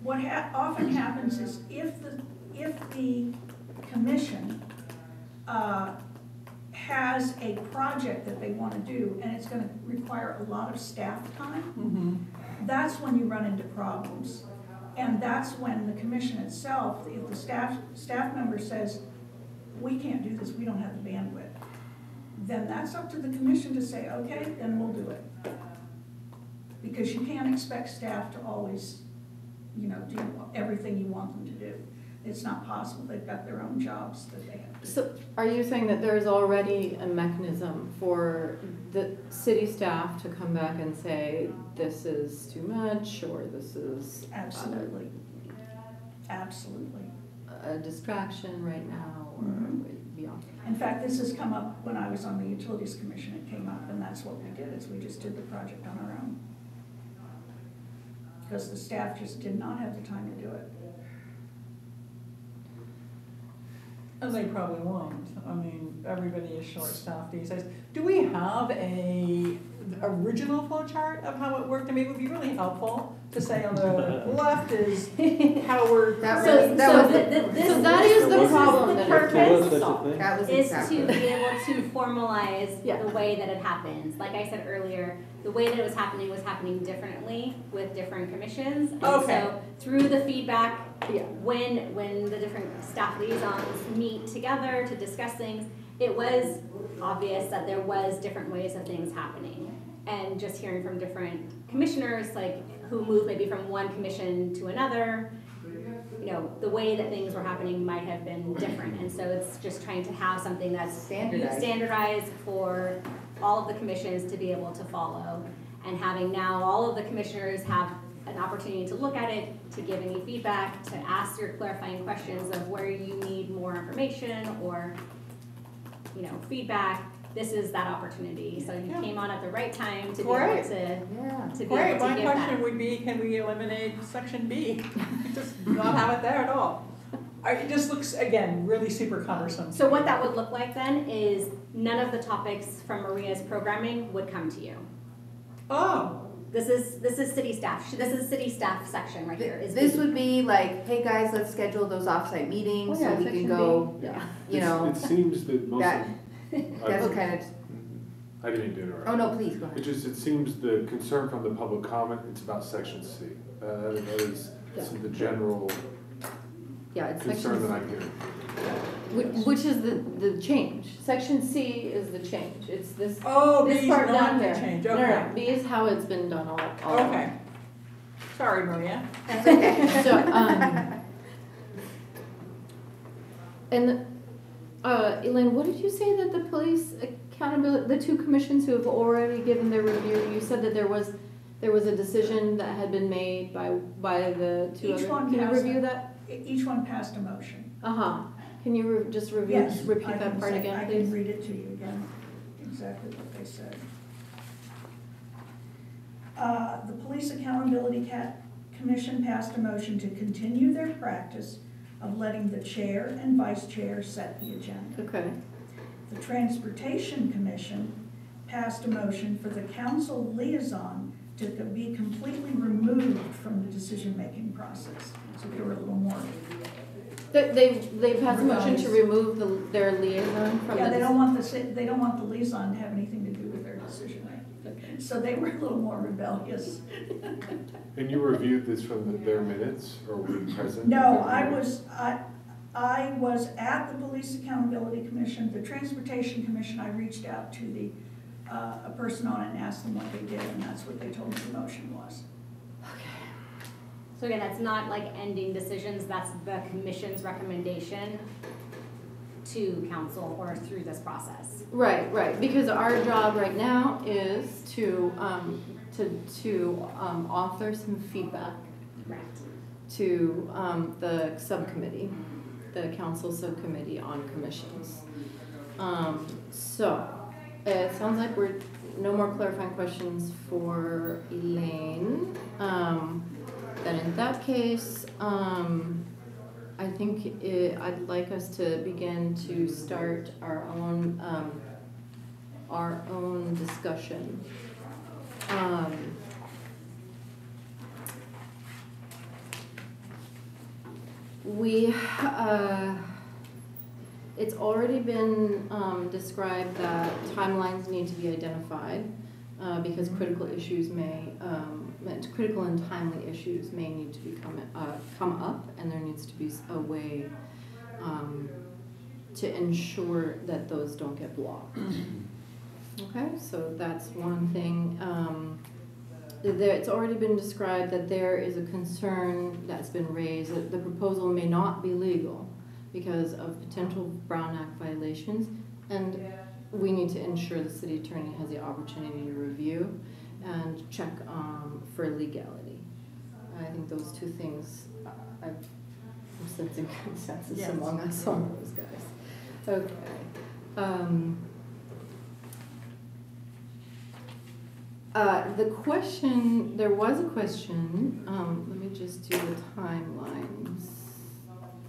what often happens is if the commission has a project that they want to do and it's going to require a lot of staff time, Mm-hmm. that's when you run into problems. And that's when the commission itself, if the staff member says, we can't do this, we don't have the bandwidth, then that's up to the commission to say, okay, then we'll do it. Because you can't expect staff to always, do everything you want them to do. It's not possible. They've got their own jobs that they have to do. So are you saying that there's already a mechanism for the city staff to come back and say, this is too much, or this is Absolutely. Absolutely. a distraction right now, or beyond? In fact, this has come up when I was on the Utilities Commission. It came up, and that's what we did, is we just did the project on our own. Because the staff just did not have the time to do it. And they probably won't. I mean, everybody is short-staffed these days. Do we have a original flow chart of how it worked? I mean, it would be really helpful to say on the left is how we're. That So was, that was, So that is the problem the that There was purpose such a thing. that was is exactly. to be able to formalize Yeah. the way that it happens. Like I said earlier, the way that it was happening differently with different commissions. And Okay. so through the feedback, Yeah. when the different staff liaisons meet together to discuss things, it was obvious that there was different ways of things happening. And just hearing from different commissioners, like who moved maybe from one commission to another, the way that things were happening might have been different. And so it's just trying to have something that's standardized for all of the commissions to be able to follow. And having now all of the commissioners have an opportunity to look at it, to give any feedback, to ask your clarifying questions of where you need more information or, feedback. This is that opportunity. So you came on at the right time to be able Great. to Great, my give question that. would be, can we eliminate section B? Just not have it there at all. It just looks, again, really super cumbersome. So what that would look like then is none of the topics from Maria's programming would come to you. Oh, This is city staff. This is city staff section right here. Is This B. would be like, hey guys, let's schedule those offsite meetings Oh, yeah, so we section can go, B. Yeah. you know, It seems that most that, of. that's kind of, I didn't mean to interrupt. oh no, please, go ahead. It seems the concern from the public comment, it's about section C. That is Yeah. the general Yeah, it's concern that section, I'm hearing. which is the change. Section C is the change. It's this, Oh, this B's part not down the here. change, No, no, okay. B is how it's been done all along. Okay. Sorry, Maria. That's okay. So, and, Elaine, what did you say that the police accountability, the two commissions who have already given their review, you said that there was a decision that had been made by the two Each other, one can you passed review it. that? Each one passed a motion. Uh-huh, can you just review, Yes. repeat I that can part say- again, I please? can read it to you again, exactly what they said. The Police Accountability Commission passed a motion to continue their practice of letting the chair and vice chair set the agenda. Okay, The Transportation Commission passed a motion for the council liaison to be completely removed from the decision-making process. So they were a little more, they passed a motion to Rebellious. remove their liaison from the. yeah, they don't want the liaison to have anything to do with their decision-making. So they were a little more rebellious. And you reviewed this from their minutes, or were you present? No, I was at the Police Accountability Commission, the Transportation Commission. I reached out to a person on it and asked them what they did, and that's what they told me the motion was. So again, that's not like ending decisions, that's the commission's recommendation to council or through this process. Right, because our job right now is to author some feedback Correct. to the subcommittee, the council subcommittee on commissions. So, it sounds like we're, no more clarifying questions for Elaine. Then in that case, I think I'd like us to begin to start our own discussion. It's already been described that timelines need to be identified because critical issues critical and timely issues may need to come up, and there needs to be a way to ensure that those don't get blocked. Okay, so that's one thing. It's already been described that there is a concern that's been raised that the proposal may not be legal because of potential Brown Act violations, and we need to ensure the city attorney has the opportunity to review and check for legality. I think those two things, I'm sensing consensus Yes. among us on those guys. Okay. The question, there was a question, let me just do the timelines.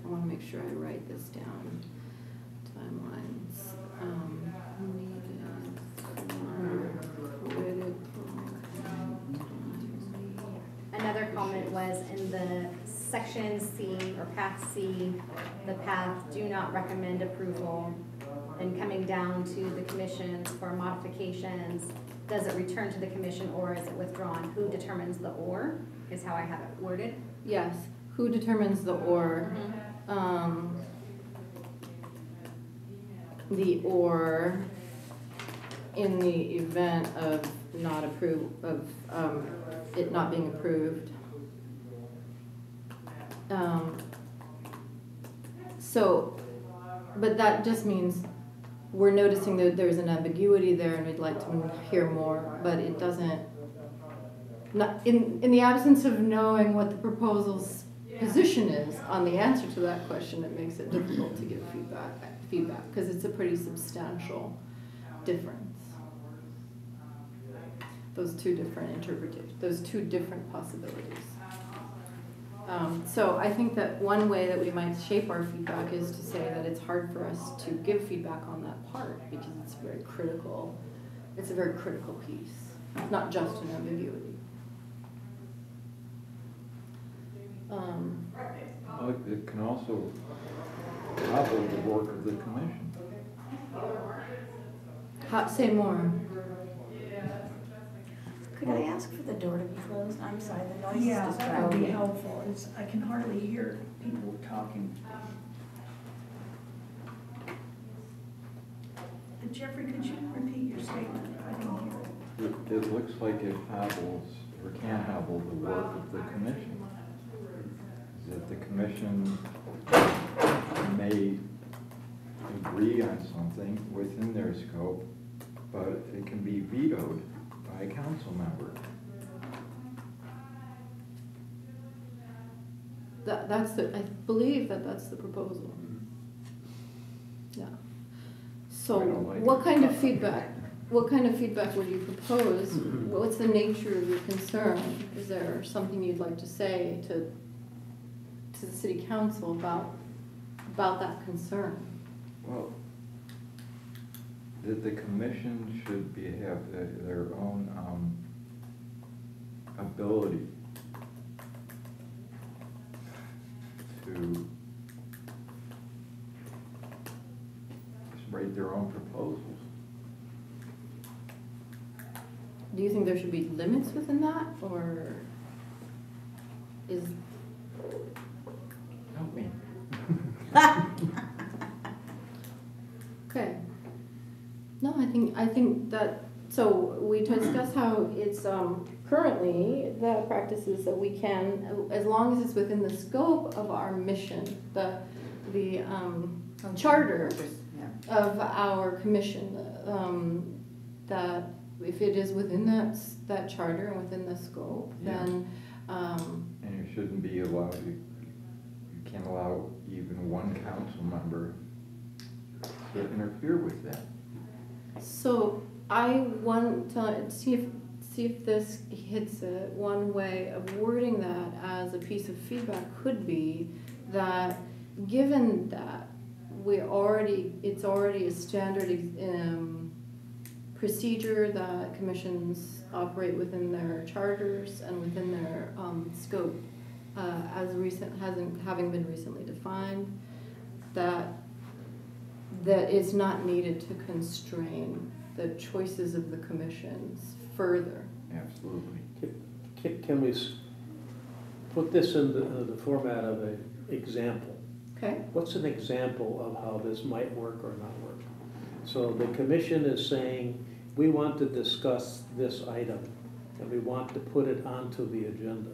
I want to make sure I write this down. Timelines. Another comment was in the section C or path C, the path do not recommend approval. And coming down to the commissions for modifications, does it return to the commission or is it withdrawn? Who determines the or is how I have it worded. Yes, who determines the or? The or in the event of not it not being approved. But that just means we're noticing that there's an ambiguity there and we'd like to hear more, but it doesn't, in the absence of knowing what the proposal's position is on the answer to that question, it makes it difficult to give feedback because it's a pretty substantial difference. Those two different possibilities. So I think that one way that we might shape our feedback is to say that it's hard for us to give feedback on that part because it's very critical. It's a very critical piece. It's not just an ambiguity. Well, it can also hobble the work of the commission. Say more. Could I ask for the door to be closed? I'm sorry, the noise is Yeah, that would be distracting. helpful. I can hardly hear people talking. Jeffrey, could you repeat your statement? I didn't hear it. It looks like it hobbles, or can hobble the work of the commission. That the commission may agree on something within their scope, but it can be vetoed by a council member. I believe that's the proposal. Yeah. So I don't like what it. kind of feedback would you propose? What's the nature of your concern? Is there something you'd like to say to the city council about that concern? Well, the commission should have their own ability to write their own proposals. Do you think there should be limits within that, or is? Help me. Okay. No, I think that, so we discussed how it's, currently, the practices that we can, as long as it's within the scope of our mission, the charter Yeah. of our commission, that if it is within that charter and within the scope, Yeah. then, And you shouldn't be allowed, you can't allow even one council member to interfere with that. so I want to see if this hits it. One way of wording that as a piece of feedback could be that, given that it's already a standard procedure that commissions operate within their charters and within their scope, having been recently defined, that it's not needed to constrain the choices of the commissions further. Absolutely. Can we put this in the format of an example? Okay? What's an example of how this might work or not work? So the commission is saying, we want to discuss this item, and we want to put it onto the agenda.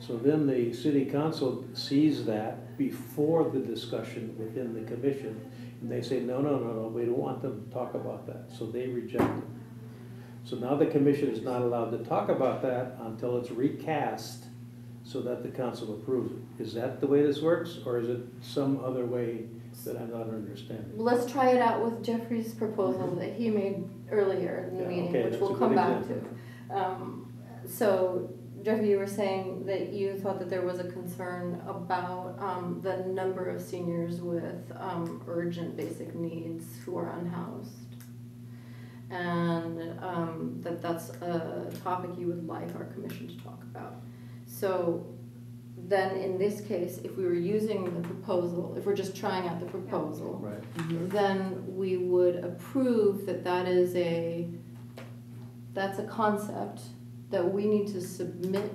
So then the city council sees that before the discussion within the commission, and they say, no, we don't want them to talk about that, so they reject it. So now the commission is not allowed to talk about that until it's recast so that the council approves it. Is that the way this works, or is it some other way that I'm not understanding? Let's try it out with Jeffrey's proposal that he made earlier in the Yeah, meeting, okay, which that's we'll a come good back to. example. So, Jeffrey, you were saying that you thought that there was a concern about the number of seniors with urgent basic needs who are unhoused. And that's a topic you would like our commission to talk about. So then in this case, if we were using the proposal, if we're just trying out the proposal, Right. then we would approve that's a concept that we need to submit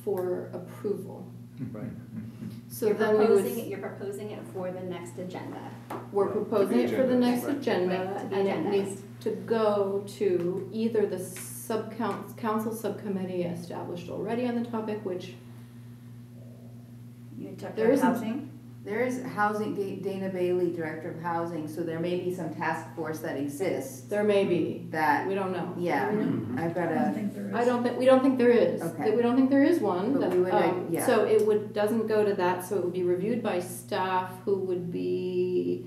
for approval. Right. So You're then we You're proposing it for the next agenda. we're proposing it for the next Right. agenda, Right, to be and it agendized. needs to go to either the council subcommittee established already on the topic, which You took There their isn't- housing? There is housing, Dana Bailey, Director of Housing, so there may be some task force that exists there may be, that, we don't know. yeah, I've got I don't a, think there is. We don't think there is. Okay. We don't think there is one. But we would, yeah. So it doesn't go to that, so it would be reviewed by staff who would be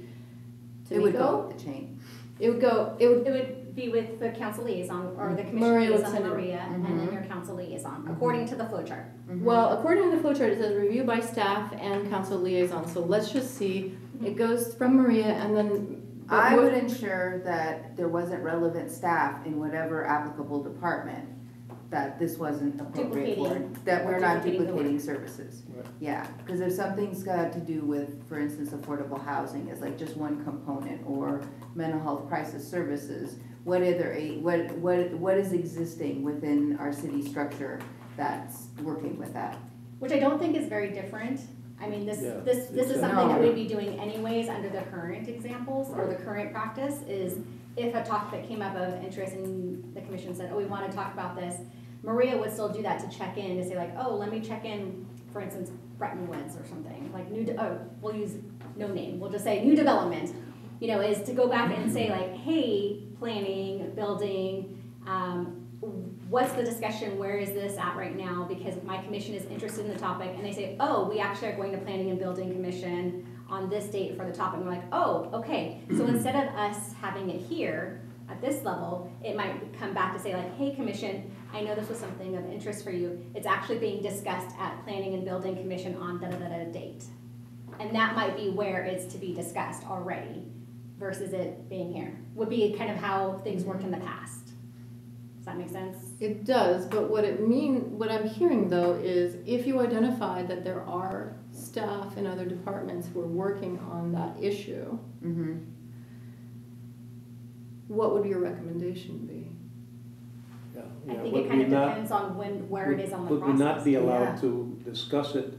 it would go Tamiko? up the chain. It would It would be with the council liaison, or the commission Maria would liaison, send it. Maria, and then your council liaison, according to the flow chart. Well, according to the flow chart, it says review by staff and council liaison, so let's just see, it goes from Maria and then. but I what- would ensure that there wasn't relevant staff in whatever applicable department that this wasn't appropriate for, Duplicating. that we're not Duplicating the work. duplicating services. Right. Yeah, because if something's got to do with, for instance, affordable housing is like just one component, or mental health crisis services, what is existing within our city structure that's working with that? Which I don't think is very different. I mean, this Yeah, is something exactly. that we'd be doing anyways under the current examples or the current practice is if a topic came up of interest and the commission said, oh, we want to talk about this, Maria would still do that to check in, to say like, oh, let me check in, for instance, Bretton Woods or something, like we'll use no name, we'll just say new development, you know, is to go back and say like, hey, planning, building, what's the discussion, where is this at right now, because my commission is interested in the topic, and they say, oh, we actually are going to planning and building commission on this date for the topic, and we're like, oh, okay, so instead of us having it here at this level, it might come back to say like, hey, commission, I know this was something of interest for you, it's actually being discussed at planning and building commission on da-da-da-da date, and that might be where it's to be discussed already, versus it being here, would be kind of how things worked in the past. Does that make sense? It does, but what I'm hearing though is if you identify that there are staff in other departments who are working on that issue, Mm-hmm. what would your recommendation be? I think it kind of depends on where it is on the Would process. we not be Yeah. allowed to discuss it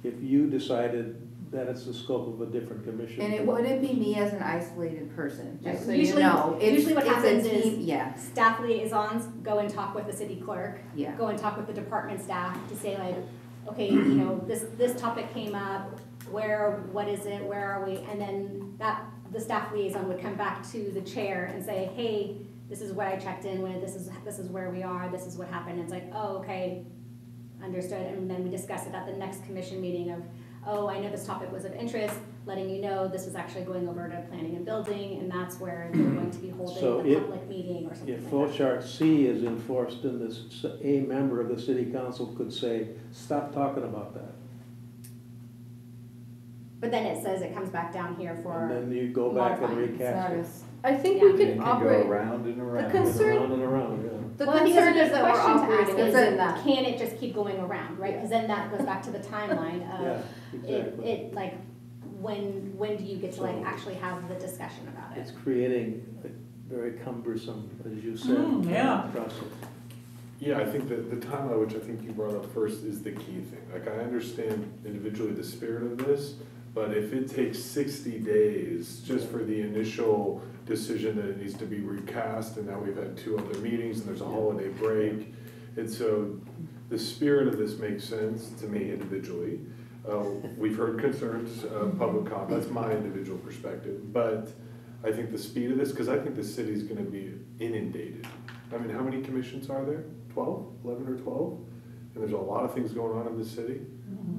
if you decided that it's the scope of a different commission? And it wouldn't be me as an isolated person, just so you Usually- know. usually what it's a happens is- team- Yeah, Staff liaisons go and talk with the city clerk, yeah. go and talk with the department staff to say like, okay, you know, this topic came up, what is it, where are we? And then the staff liaison would come back to the chair and say, hey, this is what I checked in with, this is where we are, this is what happened. It's like, oh, okay, understood. And then we discuss it at the next commission meeting of, oh, I know this topic was of interest, letting you know this is actually going over to planning and building, and that's where they're going to be So holding the if- public meeting or something If like that. Flowchart C is enforced, then a member of the city council could say, stop talking about that. But then it says it comes back down here And for, then you go back and modifying. recast it. I think Yeah. we You could can go operate, around and around. concern- Around and around, yeah. the well, I think concern that's is a that good we're question to ask, operating is within that. can it just keep going around, right? Because then that goes back to the timeline Yeah, of exactly. it like, when do you get to like So- actually have the discussion about it? It's creating a very cumbersome, as you said, yeah. process. Yeah, I think that the timeline, which I think you brought up first, is the key thing. Like, I understand individually the spirit of this, but if it takes 60 days just for the initial decision that it needs to be recast, and now we've had 2 other meetings, and there's a holiday break, and so the spirit of this makes sense to me individually. We've heard concerns, public comment, that's my individual perspective, but I think the speed of this, because I think the city's gonna be inundated. I mean, how many commissions are there? 12, 11 or 12? And there's a lot of things going on in the city.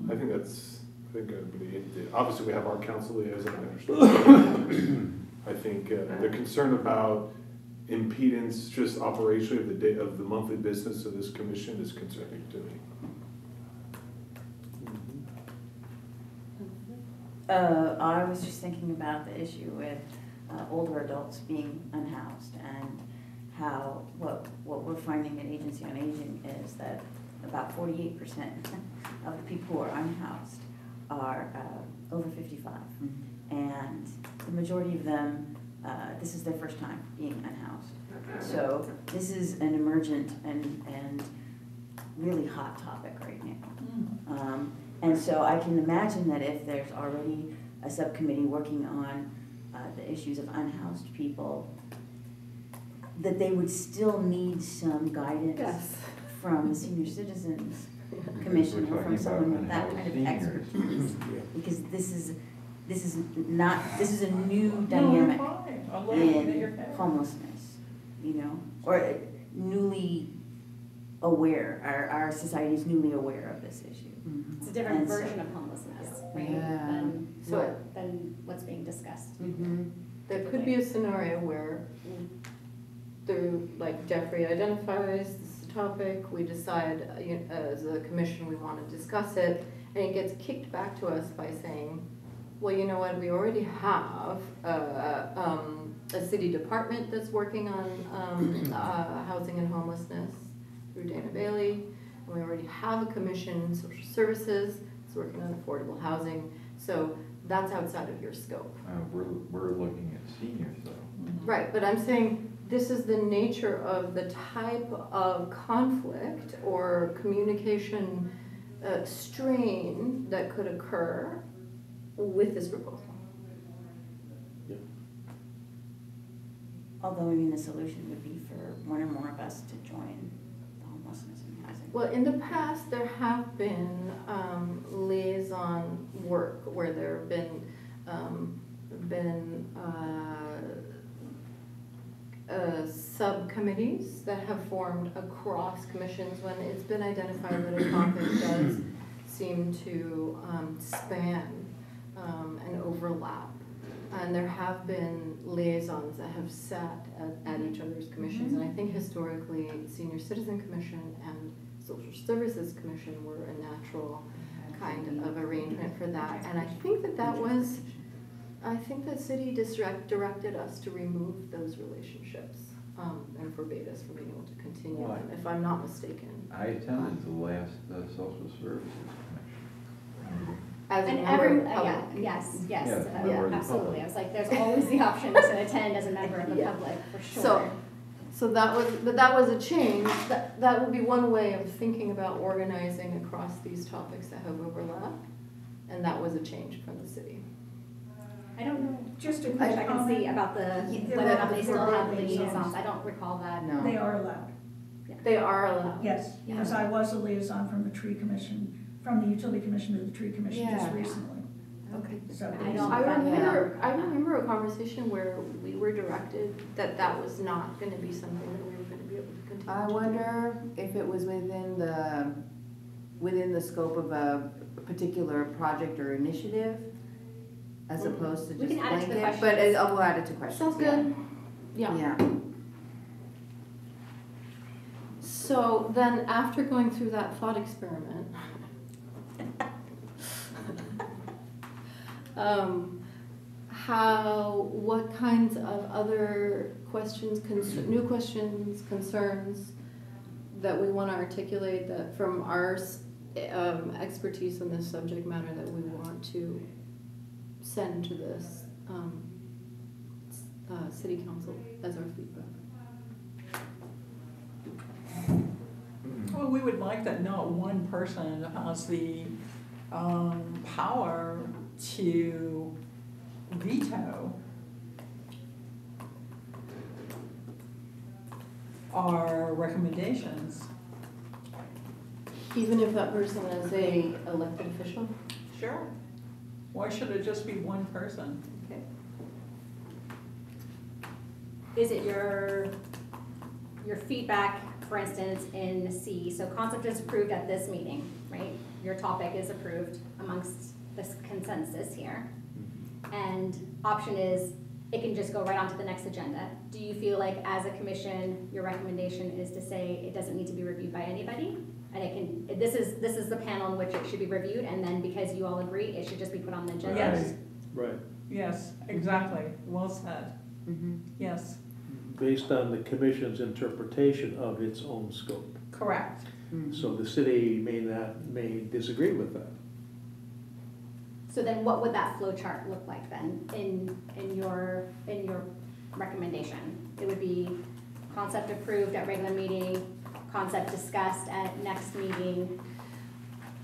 I think I'd be inundated. Obviously, we have our council liaison, I understand. I think the concern about impedance just operationally of the monthly business of this commission is concerning to me. I was just thinking about the issue with older adults being unhoused and how, what we're finding at Agency on Aging is that about 48% of the people who are unhoused are over 55. And the majority of them, this is their first time being unhoused. So this is an emergent and really hot topic right now. And so I can imagine that if there's already a subcommittee working on the issues of unhoused people, that they would still need some guidance Yes. from the Senior Citizens Commission or from someone with that kind of expertise. Because this is a new dynamic in homelessness, you know, or newly aware, our society is newly aware of this issue. It's a different And so- version of homelessness, right? Yeah. Than what's being discussed. There could be a scenario where through, like Jeffrey identifies this topic, we decide as a commission we want to discuss it, and it gets kicked back to us by saying, well, you know what, we already have a city department that's working on housing and homelessness. through Dana Bailey. And we already have a commission in social services, it's working on affordable housing. So that's outside of your scope. We're looking at seniors though. Right, but I'm saying this is the nature of the type of conflict or communication strain that could occur with this proposal. Although, I mean, the solution would be for one or more of us to join the homelessness and housing. Well, in the past, there have been liaison work where there have been subcommittees that have formed across commissions when it's been identified that a topic does seem to span and overlap. And there have been liaisons that have sat at each other's commissions. And I think historically, Senior Citizen Commission and Social Services Commission were a natural kind of arrangement for that. And I think I think the city directed us to remove those relationships and forbade us from being able to continue them, if I'm not mistaken. I attended the last Social Services Commission. As a And member every, of the public. yes, Yeah, member of the absolutely. public. I was like, there's always the option to attend as a member of the Yeah. public, for sure. So that was a change. That would be one way of thinking about organizing across these topics that have overlap. And that was a change from the city. I don't know, Just a I quick can comment. see about the, Yeah, whether or not they still have liaisons. liaisons, I don't recall that. No. They are allowed, They are allowed. yes, because I was a liaison from the tree commission, from the utility commission to the tree commission just Yeah. recently. Okay. So I don't- I remember a conversation where we were directed that was not gonna be something that we were gonna be able to continue. I to do. wonder if it was within the scope of a particular project or initiative, as opposed to We just can add it to the blanket, but questions. we'll add it to questions. Sounds good. Yeah. Yeah. So then, after going through that thought experiment, what kinds of other questions, new questions, concerns that we want to articulate that from our expertise in this subject matter that we want to send to this city council as our feedback? Well, we would like that not one person has the power to veto our recommendations. Even if that person is a elected official? Sure. Why should it just be one person? Okay. Is it your feedback, for instance, in C, so concept is approved at this meeting, right? Your topic is approved amongst this consensus here. And option is, it can just go right onto the next agenda. Do you feel like as a commission, your recommendation is to say it doesn't need to be reviewed by anybody? And it can, this is the panel in which it should be reviewed, and then because you all agree, it should just be put on the agenda? Yes, Right, yes, exactly. Well said. Mm-hmm. Yes, based on the commission's interpretation of its own scope. correct. So the city may disagree with that. So then what would that flow chart look like then in your recommendation? It would be concept approved at regular meeting, concept discussed at next meeting.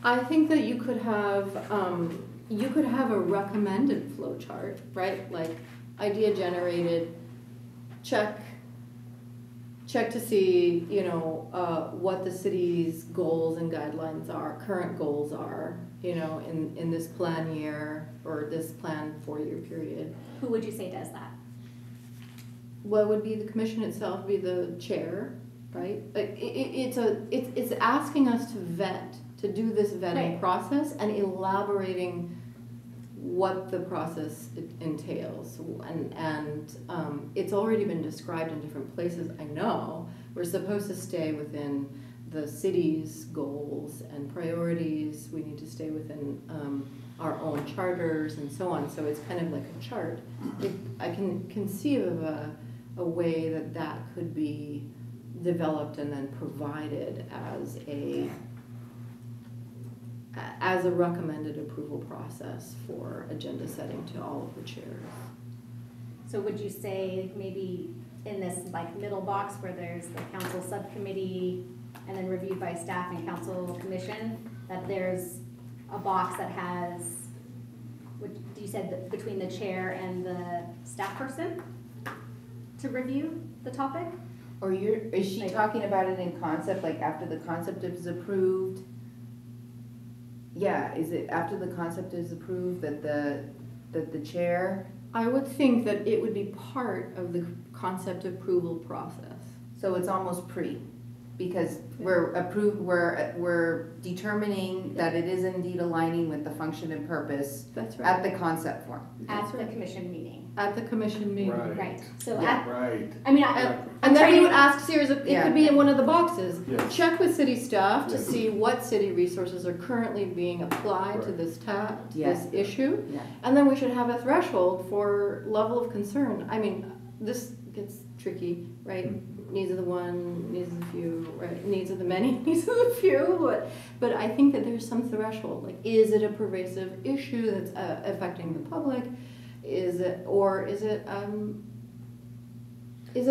I think that you could have a recommended flow chart, right? Like idea generated, check to see, what the city's goals and guidelines are, current goals are, in this plan year or this plan 4-year period. Who would you say does that? What would be the commission itself, be the chair, right? Like it's asking us to do this vetting Right. process and elaborating what the process entails. And it's already been described in different places, I know. We're supposed to stay within the city's goals and priorities. We need to stay within our own charters and so on. So it's kind of like a chart. I can conceive of a way that could be developed and then provided as a recommended approval process for agenda setting to all of the chairs. So would you say maybe in this like middle box where there's the council subcommittee and then reviewed by staff and council commission, that there's a box that has, what you said, that between the chair and the staff person to review the topic? Or is she Like- talking about it in concept, like after the concept is approved? Yeah, is it after the concept is approved that the chair, I would think that it would be part of the concept approval process. so it's almost pre? Because we're determining that it is indeed aligning with the function and purpose That's at right. the concept form. At the commission meeting, At the commission meeting. Right. right? So Yeah. Right. I mean, And then you would ask Sears, it Yeah. could be in one of the boxes. Yes. Check with city staff to Yes. see what city resources are currently being applied to Right. this Yeah. this issue. Yeah. And then we should have a threshold for level of concern. I mean, this gets tricky, right? Needs of the one, needs of the few, right? Needs of the many, needs of the few. But I think that there's some threshold. Like, is it a pervasive issue that's affecting the public? Is it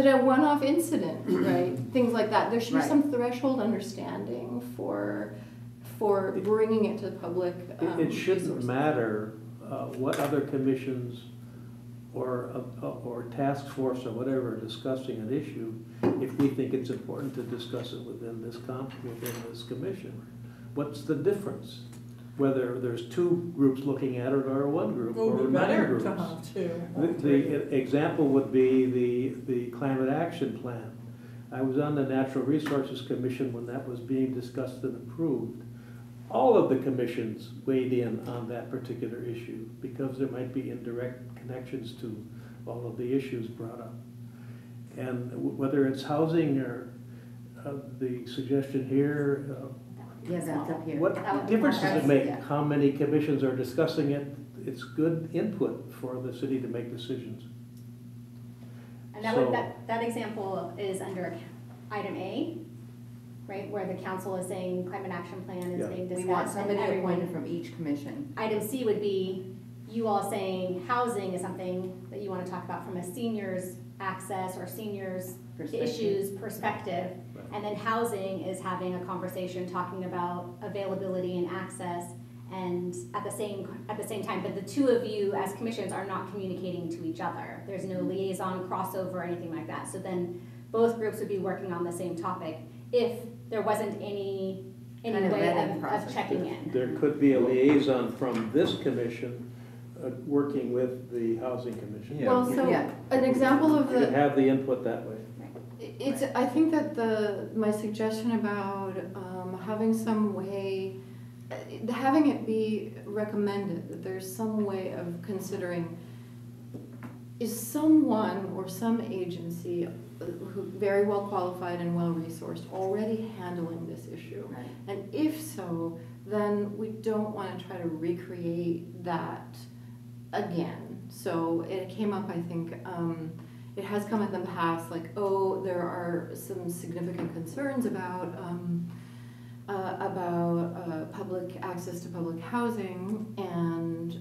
a one-off incident, right? Things like that. There should be Right. some threshold understanding for bringing it to the public. It shouldn't resources. matter what other commissions or task force or whatever are discussing an issue, if we think it's important to discuss it within this commission. What's the difference? Whether there's two groups looking at it or one group It or would be nine better groups. to have two. The example would be the climate action plan. I was on the Natural Resources Commission when that was being discussed and approved. All of the commissions weighed in on that particular issue because there might be indirect connections to all of the issues brought up. And whether it's housing or the suggestion here, Yeah, that's up here. what That would be difference does it make Yeah. how many commissions are discussing it? It's good input for the city to make decisions. and that So- would, that example is under item A, right? Where the council is saying climate action plan is Yeah. being We discussed. want and somebody everyone- appointed from each commission. Item C would be you all saying housing is something that you want to talk about from a seniors access or seniors Perspective. issues perspective. Right. And then housing is having a conversation talking about availability and access and at the same time, but the two of you as commissions are not communicating to each other. There's no liaison crossover or anything like that. So then both groups would be working on the same topic if there wasn't any Kind of way vetting of process. checking in. There could be a liaison from this commission working with the housing commission. Yeah. Well, so Yeah. an example of You could the, have the input that way. it's, I think that my suggestion about having some way, having it be recommended, that there's some way of considering, is someone or some agency who very well qualified and well resourced already handling this issue? Right. And if so, then we don't want to try to recreate that again. So it came up, I think, it has come in the past, like, oh, there are some significant concerns about public access to public housing and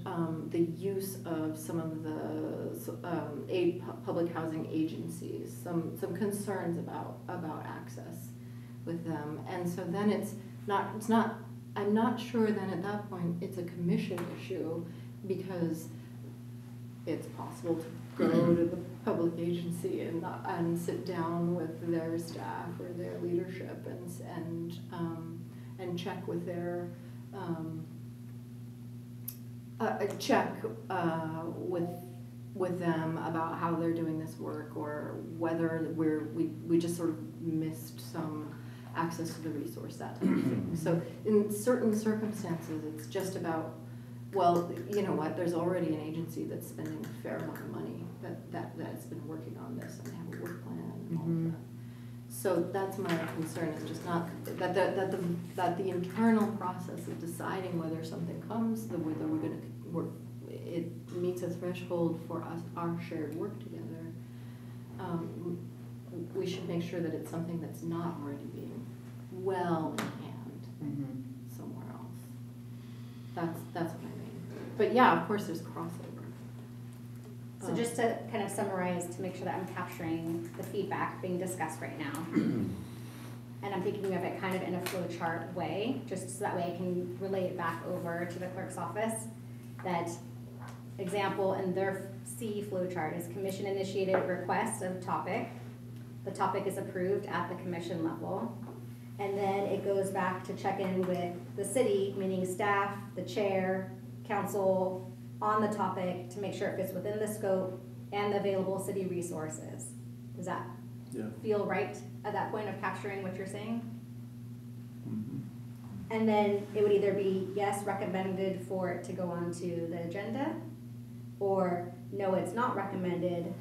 the use of some of the public housing agencies, some concerns about access with them. And so then it's not, I'm not sure then at that point it's a commission issue, because it's possible to go to the public agency and sit down with their staff or their leadership and check with their check with them about how they're doing this work, or whether we just sort of missed some access to the resource, that type of thing. So in certain circumstances, it's just about, well, you know what, there's already an agency that's spending a fair amount of money that's been working on this, and they have a work plan and all of that. So that's my concern, is just not, that the internal process of deciding whether something comes, whether we're gonna work, it meets a threshold for us, our shared work together, we should make sure that it's something that's not already being well in hand Mhm. somewhere else. That's what I mean. But yeah, of course, there's crossover. So just to kind of summarize, to make sure that I'm capturing the feedback being discussed right now. And I'm thinking of it kind of in a flow chart way, just so that way I can relay it back over to the clerk's office. That example in their C flow chart is commission initiated request of topic. The topic is approved at the commission level. And then it goes back to check in with the city, meaning staff, the chair, council, on the topic to make sure it fits within the scope and the available city resources. Does that Yeah. feel right at that point of capturing what you're saying? Mhm. And then it would either be, yes, recommended for it to go onto the agenda, or no, it's not recommended,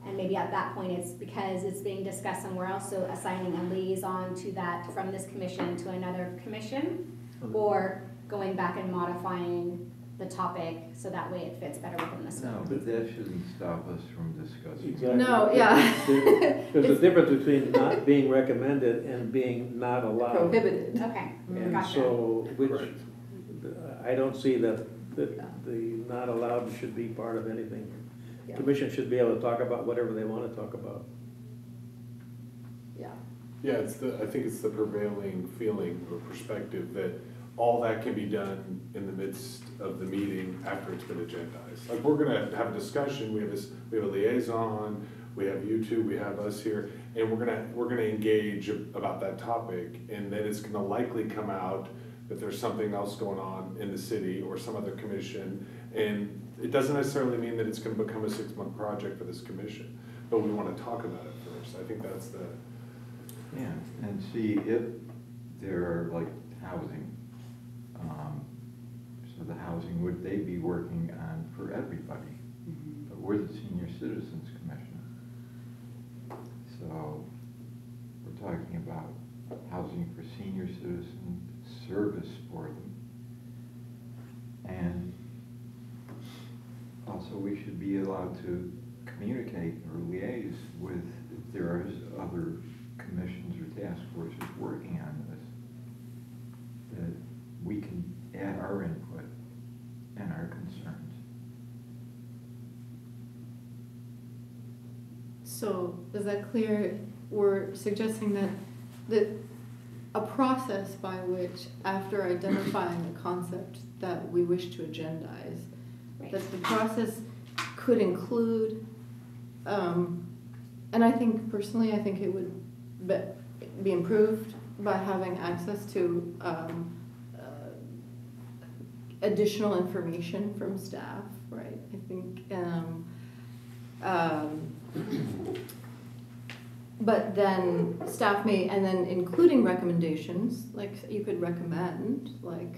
and maybe at that point it's because it's being discussed somewhere else, so assigning a liaison to that from this commission to another commission, or going back and modifying the topic so that way it fits better within the No, scope. but that shouldn't stop us from discussing. Exactly. No, yeah. There's a difference between not being recommended and being not allowed. Prohibited. Okay, And gotcha. so, which, Correct. I don't see that the not allowed should be part of anything. Yeah. Commission should be able to talk about whatever they want to talk about. Yeah. Yeah, I think it's the prevailing feeling or perspective that all that can be done in the midst of the meeting after it's been agendized. Like, we're gonna have a discussion, we have a liaison, we have you two, we have us here, and we're gonna engage about that topic, and then it's gonna likely come out that there's something else going on in the city or some other commission, and it doesn't necessarily mean that it's gonna become a 6-month project for this commission, but we wanna talk about it first. I think that's the, Yeah, and see if there are like housing, so the housing, would they be working on for everybody? But we're the Senior Citizens Commission. So we're talking about housing for senior citizens, service for them. And also we should be allowed to communicate or liaise with if there are other commissions or task forces working on this, that we can add our input and our concerns. So, is that clear? We're suggesting that a process by which, after identifying a concept that we wish to agendize, Right. that the process could include, and I think personally, I think it would be improved by having access to additional information from staff, right? I think, but then staff may, and then including recommendations, like you could recommend, like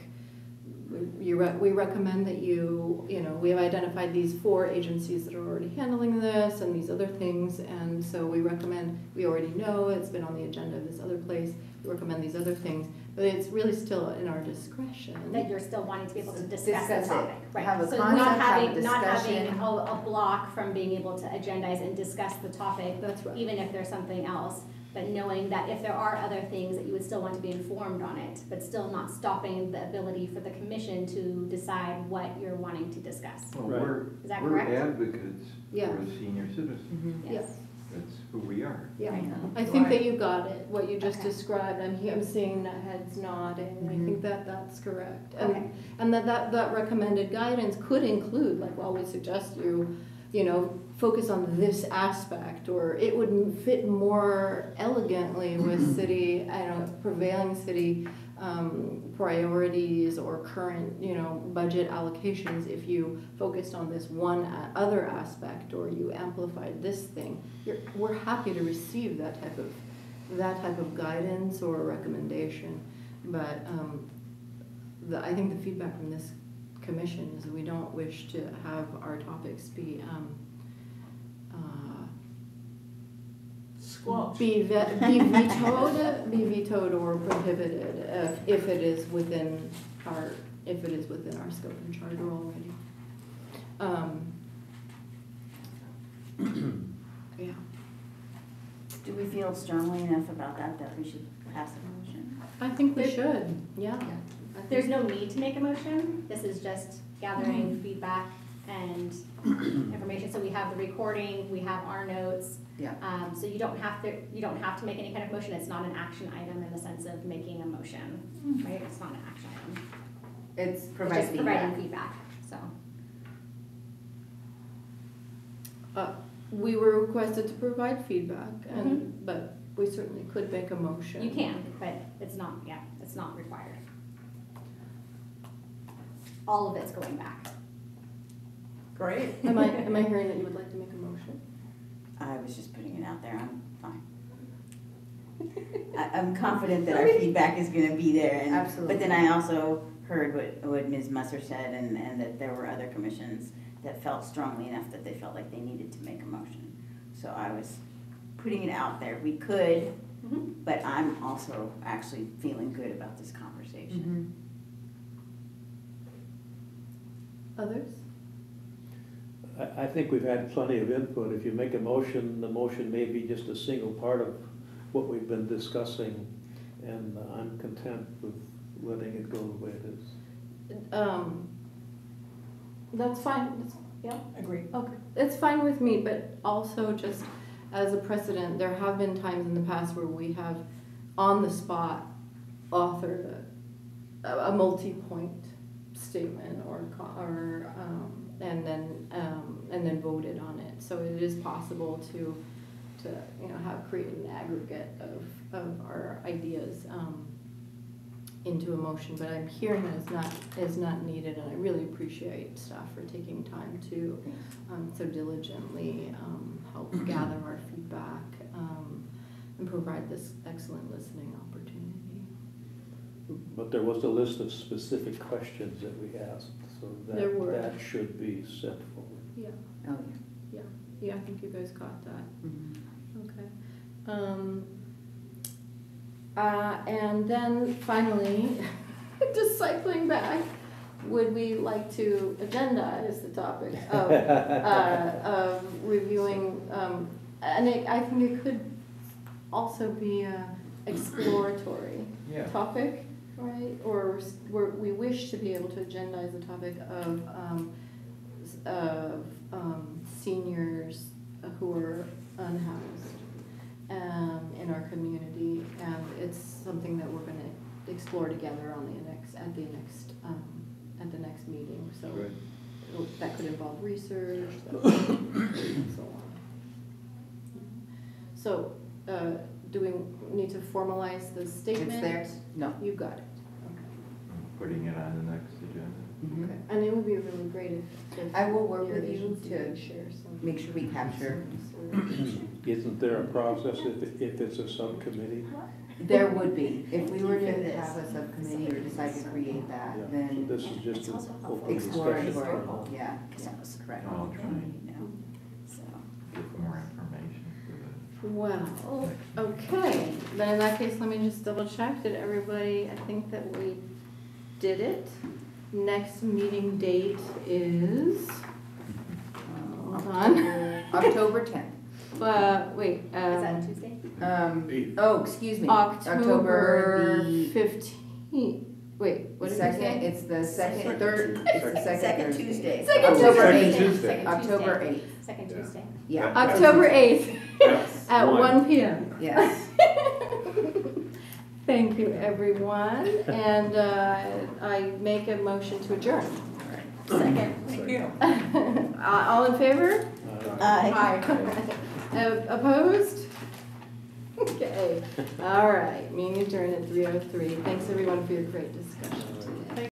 we recommend that you know, we have identified these 4 agencies that are already handling this and these other things, and so we recommend, we already know it's been on the agenda of this other place, we recommend these other things, but it's really still in our discretion. That you're still wanting to be able to discuss Discuss the it. topic, right? Have a So concept, not have a having, not having discussion. a block from being able to agendize and discuss the topic. That's right. Even if there's something else, but knowing that if there are other things that you would still want to be informed on it, but still not stopping the ability for the commission to decide what you're wanting to discuss. Well, Right. Is that we're correct? advocates Yeah. for senior citizens. Yes. That's who we are. Yeah, Right. I think that you got it, what you just Okay. described, I'm seeing heads nodding, I think that that's correct. Okay. And that recommended guidance could include, like, well, we suggest you know, focus on this aspect, or it would fit more elegantly with city, I don't know, prevailing city priorities or current, you know, budget allocations if you focused on this one other aspect, or you amplified this thing. We're happy to receive that type of guidance or recommendation, but I think the feedback from this commission is that we don't wish to have our topics be Squelch. be vetoed or prohibited if it is within our scope and charter already. Yeah. Do we feel feel strongly enough about that we should pass a motion? I think we should, yeah. I think- There's no need to make a motion. This is just gathering feedback and information. So we have the recording, we have our notes. Yeah. So you don't have to make any kind of motion. It's not an action item in the sense of making a motion, right? It's not an action item. It's It's providing just feedback. providing feedback, so. We were requested to provide feedback, and, but we certainly could make a motion. You can, but it's not required. All of it's going back. Great. Am I hearing that you would like to make a motion? I was just putting it out there, I'm fine. I'm confident that our feedback is gonna be there, and, Absolutely. but then I also heard what Ms. Musser said, and that there were other commissions that felt strongly enough that they felt like they needed to make a motion. So I was putting it out there, we could, but I'm also actually feeling good about this conversation. Others? I think we've had plenty of input. If you make a motion, the motion may be just a single part of what we've been discussing, and I'm content with letting it go the way it is. That's fine, yeah, Agree. okay. It's fine with me, but also just as a precedent, there have been times in the past where we have, on the spot, authored a multi-point statement and then voted on it. So it is possible to have created an aggregate of our ideas into a motion, but I'm hearing that is not needed, and I really appreciate staff for taking time to so diligently help gather our feedback and provide this excellent listening opportunity. But there was a list of specific questions that we asked, so There were. that should be sent forward. Yeah, Oh, yeah, I think you guys got that. yeah. Okay. And then finally, just cycling back, would we like to agendize the topic of reviewing, and I think it could also be a exploratory Yeah. topic, right? Or we wish to be able to agendize the topic of seniors who are unhoused in our community, and it's something that we're going to explore together on at the next meeting. So Right. that could involve research, and so on. So, do we need to formalize the statement? It's there? No. You got it. Putting it on the next agenda. Okay. And it would be really great if I will work your with you agency to could share some. Make sure we capture. Isn't there a process if it's a subcommittee? There would be, if we were to have a subcommittee or decide to create that, Yeah, so then this is just an open discussion. exploratory, for now. yeah, Because that was correct. I'll try and you know, so. get more information for the Well, okay, then in that case, let me just double check, did everybody, I think that we did it. Next meeting date is, hold on, October 10th. wait, Is that Tuesday? Oh, excuse me. October the 15th, wait, what did you second, say? it's the second, third, it's the second Second Thursday. Tuesday. October Second 8th. Tuesday. Second October Tuesday. 8th, Second Yeah. Tuesday. yeah. October 8th at 1. 1 p.m. Yes. Thank you, everyone, and I make a motion to adjourn. Second. Thank you. All in favor? Aye. Opposed? Okay, all right, meeting adjourned at 3:03. Thanks, everyone, for your great discussion.